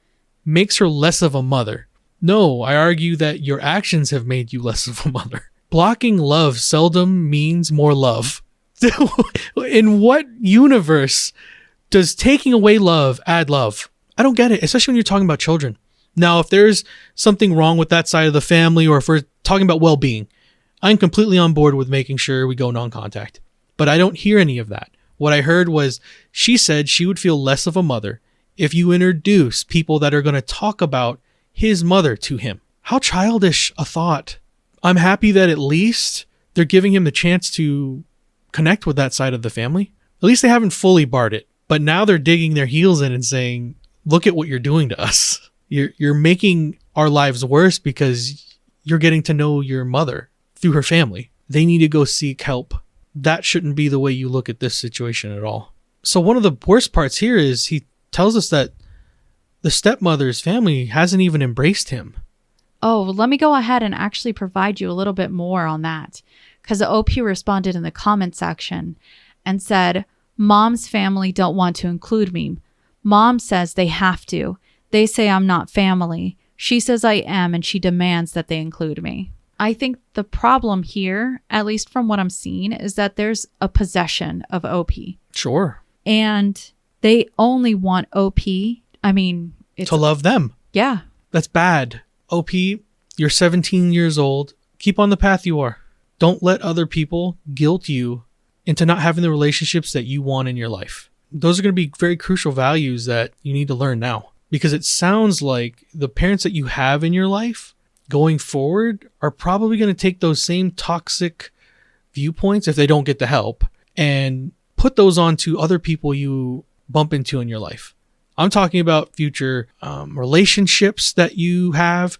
makes her less of a mother. No, I argue that your actions have made you less of a mother. Blocking love seldom means more love. In what universe does taking away love add love? I don't get it, especially when you're talking about children. Now, if there's something wrong with that side of the family, or if we're talking about well-being, I'm completely on board with making sure we go non-contact. But I don't hear any of that. What I heard was she said she would feel less of a mother if you introduce people that are going to talk about his mother to him. How childish a thought. I'm happy that at least they're giving him the chance to connect with that side of the family. At least they haven't fully barred it. But now they're digging their heels in and saying, look at what you're doing to us. You're making our lives worse because you're getting to know your mother through her family. They need to go seek help. That shouldn't be the way you look at this situation at all. So one of the worst parts here is he tells us that the stepmother's family hasn't even embraced him. Oh, let me go ahead and actually provide you a little bit more on that. Because the OP responded in the comment section and said, Mom's family don't want to include me. Mom says they have to. They say I'm not family. She says I am, and she demands that they include me. I think the problem here, at least from what I'm seeing, is that there's a possession of OP. Sure. And they only want OP. I mean, to love them. Yeah. That's bad. OP, you're 17 years old. Keep on the path you are. Don't let other people guilt you into not having the relationships that you want in your life. Those are going to be very crucial values that you need to learn now. Because it sounds like the parents that you have in your life going forward are probably going to take those same toxic viewpoints, if they don't get the help, and put those onto other people you bump into in your life. I'm talking about future relationships that you have.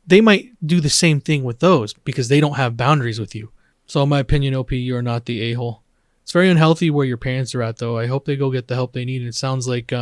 They might do the same thing with those because they don't have boundaries with you. So in my opinion, OP, you're not the a-hole. It's very unhealthy where your parents are at, though. I hope they go get the help they need. It sounds like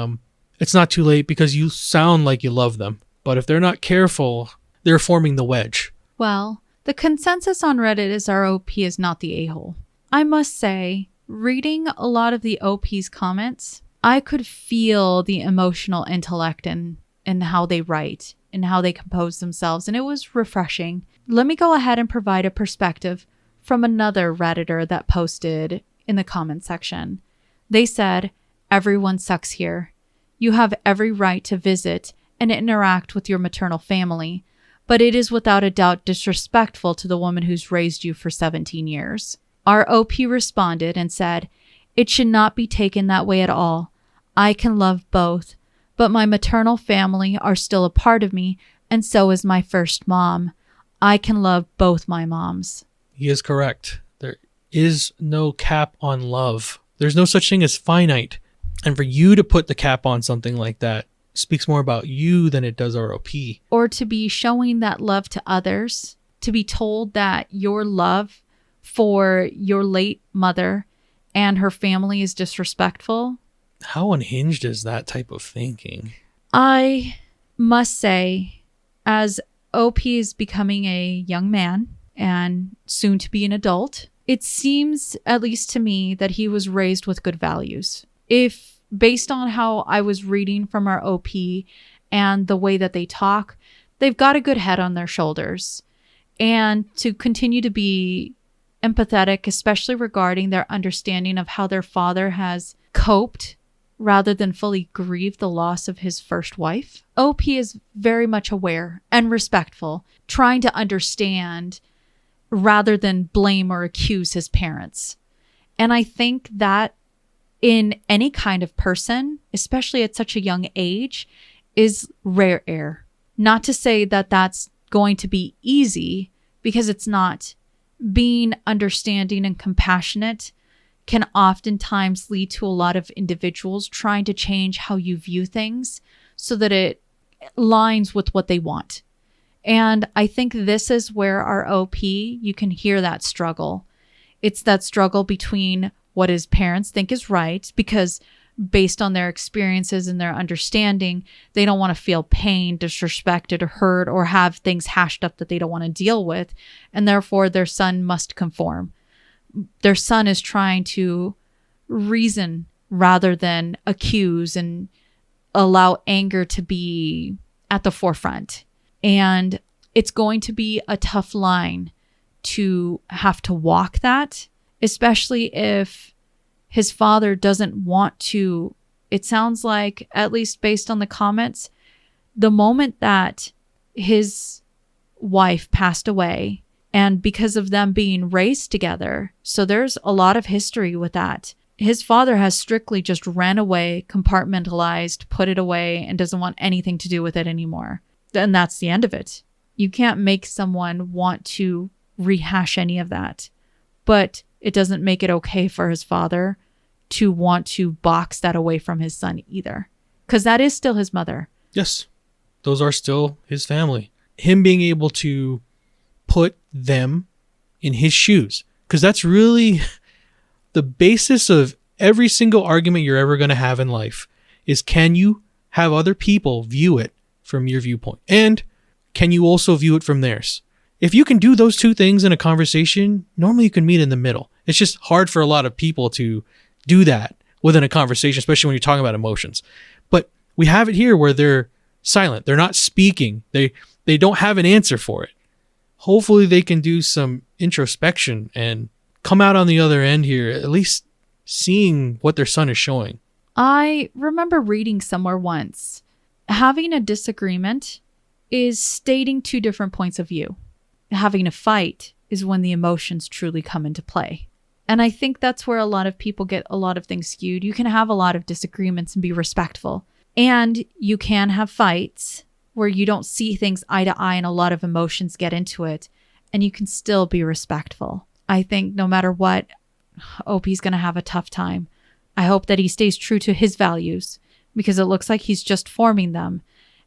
it's not too late because you sound like you love them. But if they're not careful, they're forming the wedge. Well, the consensus on Reddit is our OP is not the a-hole. I must say, reading a lot of the OP's comments, I could feel the emotional intellect in how they write and how they compose themselves, and it was refreshing. Let me go ahead and provide a perspective from another Redditor that posted in the comment section. They said, everyone sucks here. You have every right to visit and interact with your maternal family, but it is without a doubt disrespectful to the woman who's raised you for 17 years. Our OP responded and said, it should not be taken that way at all. I can love both, but my maternal family are still a part of me, and so is my first mom. I can love both my moms. He is correct. There is no cap on love. There's no such thing as finite. And for you to put the cap on something like that speaks more about you than it does our OP. Or to be showing that love to others, to be told that your love for your late mother and her family is disrespectful. How unhinged is that type of thinking? I must say, as OP is becoming a young man and soon to be an adult, it seems, at least to me, that he was raised with good values. If based on how I was reading from our OP and the way that they talk, they've got a good head on their shoulders. And to continue to be empathetic, especially regarding their understanding of how their father has coped rather than fully grieve the loss of his first wife. OP is very much aware and respectful, trying to understand rather than blame or accuse his parents. And I think that in any kind of person, especially at such a young age, is rare air. Not to say that that's going to be easy, because it's not. Being understanding and compassionate can oftentimes lead to a lot of individuals trying to change how you view things so that it aligns with what they want. And I think this is where our OP, you can hear that struggle. It's that struggle between what his parents think is right, because based on their experiences and their understanding, they don't want to feel pain, disrespected, or hurt, or have things hashed up that they don't want to deal with. And therefore, their son must conform. Their son is trying to reason rather than accuse and allow anger to be at the forefront. And it's going to be a tough line to have to walk that, especially if his father doesn't want to. It sounds like, at least based on the comments, the moment that his wife passed away, and because of them being raised together, so there's a lot of history with that. His father has strictly just ran away, compartmentalized, put it away, and doesn't want anything to do with it anymore. And that's the end of it. You can't make someone want to rehash any of that. But it doesn't make it okay for his father to want to box that away from his son either. Because that is still his mother. Yes. Those are still his family. Him being able to put them in his shoes. Because that's really the basis of every single argument you're ever going to have in life, is can you have other people view it from your viewpoint? And can you also view it from theirs? If you can do those two things in a conversation, normally you can meet in the middle. It's just hard for a lot of people to do that within a conversation, especially when you're talking about emotions. But we have it here where they're silent. They're not speaking. They don't have an answer for it. Hopefully they can do some introspection and come out on the other end here, at least seeing what their son is showing. I remember reading somewhere once, having a disagreement is stating two different points of view. Having a fight is when the emotions truly come into play. And I think that's where a lot of people get a lot of things skewed. You can have a lot of disagreements and be respectful. And you can have fights where you don't see things eye to eye and a lot of emotions get into it. And you can still be respectful. I think no matter what, OP's going to have a tough time. I hope that he stays true to his values, because it looks like he's just forming them.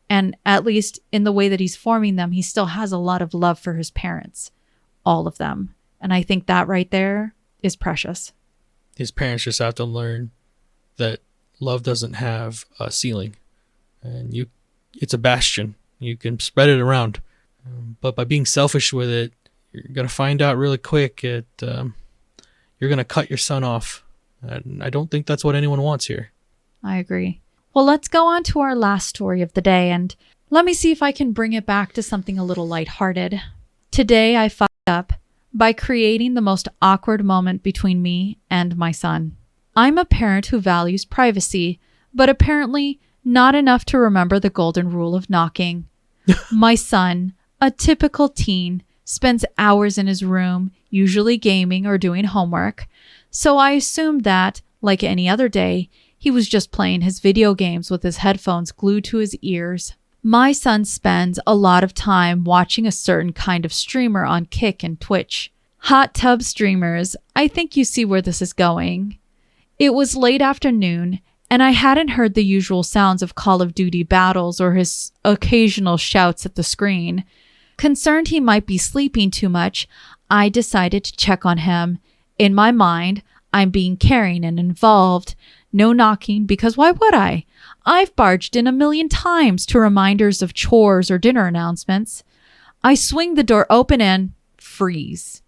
And at least in the way that he's forming them, he still has a lot of love for his parents, all of them. And I think that right there is precious. His parents just have to learn that love doesn't have a ceiling, and it's a bastion. You can spread it around, but by being selfish with it, you're going to find out really quick you're going to cut your son off. And I don't think that's what anyone wants here. I agree. Well, let's go on to our last story of the day, and let me see if I can bring it back to something a little lighthearted. Today, I fucked up by creating the most awkward moment between me and my son. I'm a parent who values privacy, but apparently not enough to remember the golden rule of knocking. My son, a typical teen, spends hours in his room, usually gaming or doing homework, so I assumed that, like any other day, he was just playing his video games with his headphones glued to his ears. My son spends a lot of time watching a certain kind of streamer on Kick and Twitch. Hot tub streamers. I think you see where this is going. It was late afternoon, and I hadn't heard the usual sounds of Call of Duty battles or his occasional shouts at the screen. Concerned he might be sleeping too much, I decided to check on him. In my mind, I'm being caring and involved. No knocking, because why would I? I've barged in 1,000,000 times to reminders of chores or dinner announcements. I swing the door open and freeze.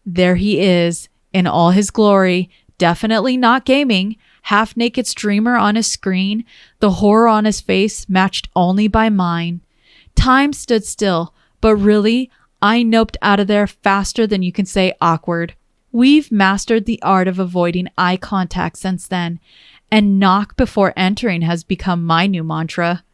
There he is, in all his glory, definitely not gaming, half-naked streamer on his screen, the horror on his face matched only by mine. Time stood still, but really, I noped out of there faster than you can say awkward. We've mastered the art of avoiding eye contact since then, and knock before entering has become my new mantra.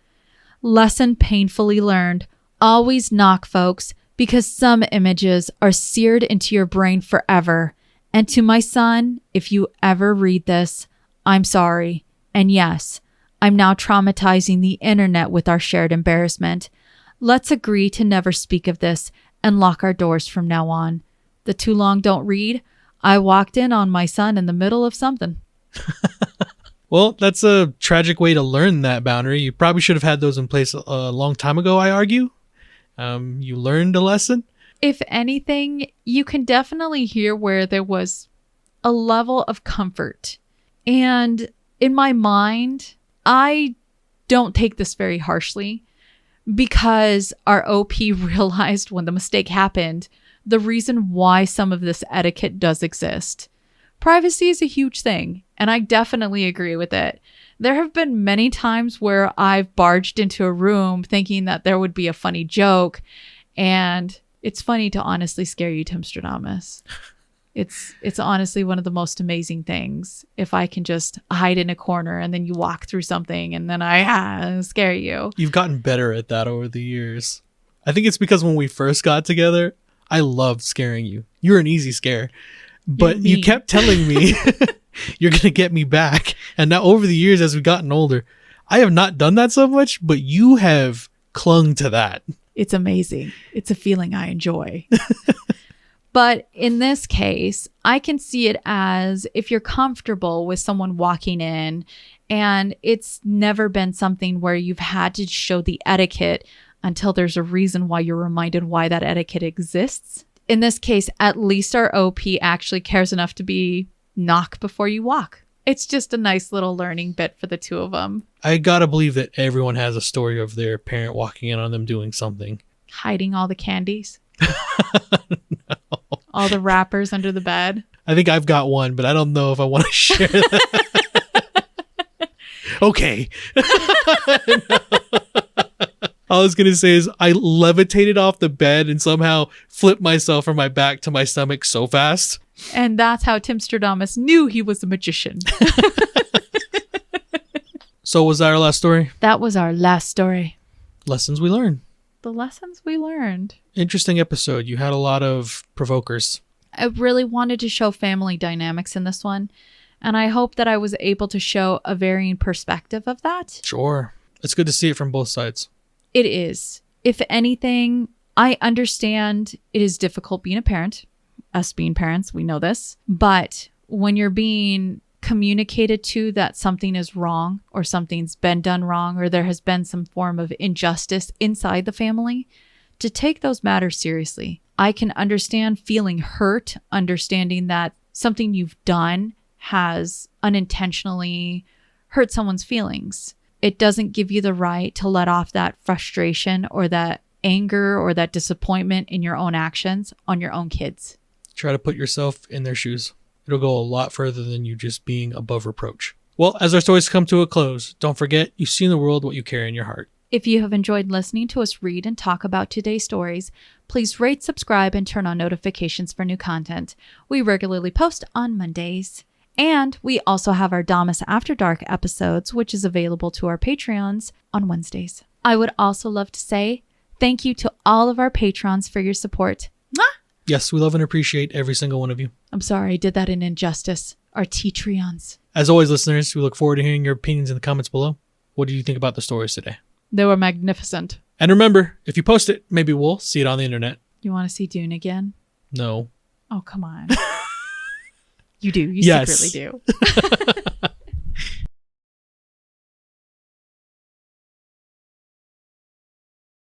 Lesson painfully learned. Always knock, folks, because some images are seared into your brain forever. And to my son, if you ever read this, I'm sorry. And yes, I'm now traumatizing the internet with our shared embarrassment. Let's agree to never speak of this and lock our doors from now on. The too long don't read. I walked in on my son in the middle of something. Well, that's a tragic way to learn that boundary. You probably should have had those in place a long time ago, I argue. You learned a lesson? If anything, you can definitely hear where there was a level of comfort. And in my mind, I don't take this very harshly because our OP realized when the mistake happened, the reason why some of this etiquette does exist. Privacy is a huge thing, and I definitely agree with it. There have been many times where I've barged into a room thinking that there would be a funny joke, and it's funny to honestly scare you, Timstradamus. It's honestly one of the most amazing things. If I can just hide in a corner and then you walk through something and then I scare you. You've gotten better at that over the years. I think it's because when we first got together, I loved scaring you. You're an easy scare. But you kept telling me you're going to get me back. And now over the years, as we've gotten older, I have not done that so much, but you have clung to that. It's amazing. It's a feeling I enjoy. But in this case, I can see it as if you're comfortable with someone walking in and it's never been something where you've had to show the etiquette until there's a reason why you're reminded why that etiquette exists. In this case, at least our OP actually cares enough to be knock before you walk. It's just a nice little learning bit for the two of them. I gotta believe that everyone has a story of their parent walking in on them doing something. Hiding all the candies. No. All the wrappers under the bed. I think I've got one, but I don't know if I want to share that. Okay. No. All I was going to say is I levitated off the bed and somehow flipped myself from my back to my stomach so fast. And that's how Timstradamus knew he was a magician. So was that our last story? That was our last story. Lessons we learned. The lessons we learned. Interesting episode. You had a lot of provokers. I really wanted to show family dynamics in this one. And I hope that I was able to show a varying perspective of that. Sure. It's good to see it from both sides. It is. If anything, I understand it is difficult being a parent. Us being parents, we know this. But when you're being communicated to that something is wrong or something's been done wrong or there has been some form of injustice inside the family, to take those matters seriously. I can understand feeling hurt, understanding that something you've done has unintentionally hurt someone's feelings. It doesn't give you the right to let off that frustration or that anger or that disappointment in your own actions on your own kids. Try to put yourself in their shoes. It'll go a lot further than you just being above reproach. Well, as our stories come to a close, don't forget you see in the world what you carry in your heart. If you have enjoyed listening to us read and talk about today's stories, please rate, subscribe, and turn on notifications for new content. We regularly post on Mondays. And we also have our Damas After Dark episodes, which is available to our Patreons on Wednesdays. I would also love to say thank you to all of our patrons for your support. Mwah! Yes, we love and appreciate every single one of you. I'm sorry, I did that in injustice. Our Patreons. As always, listeners, we look forward to hearing your opinions in the comments below. What do you think about the stories today? They were magnificent. And remember, if you post it, maybe we'll see it on the internet. You want to see Dune again? No. Oh, come on. You do. You Yes. secretly do.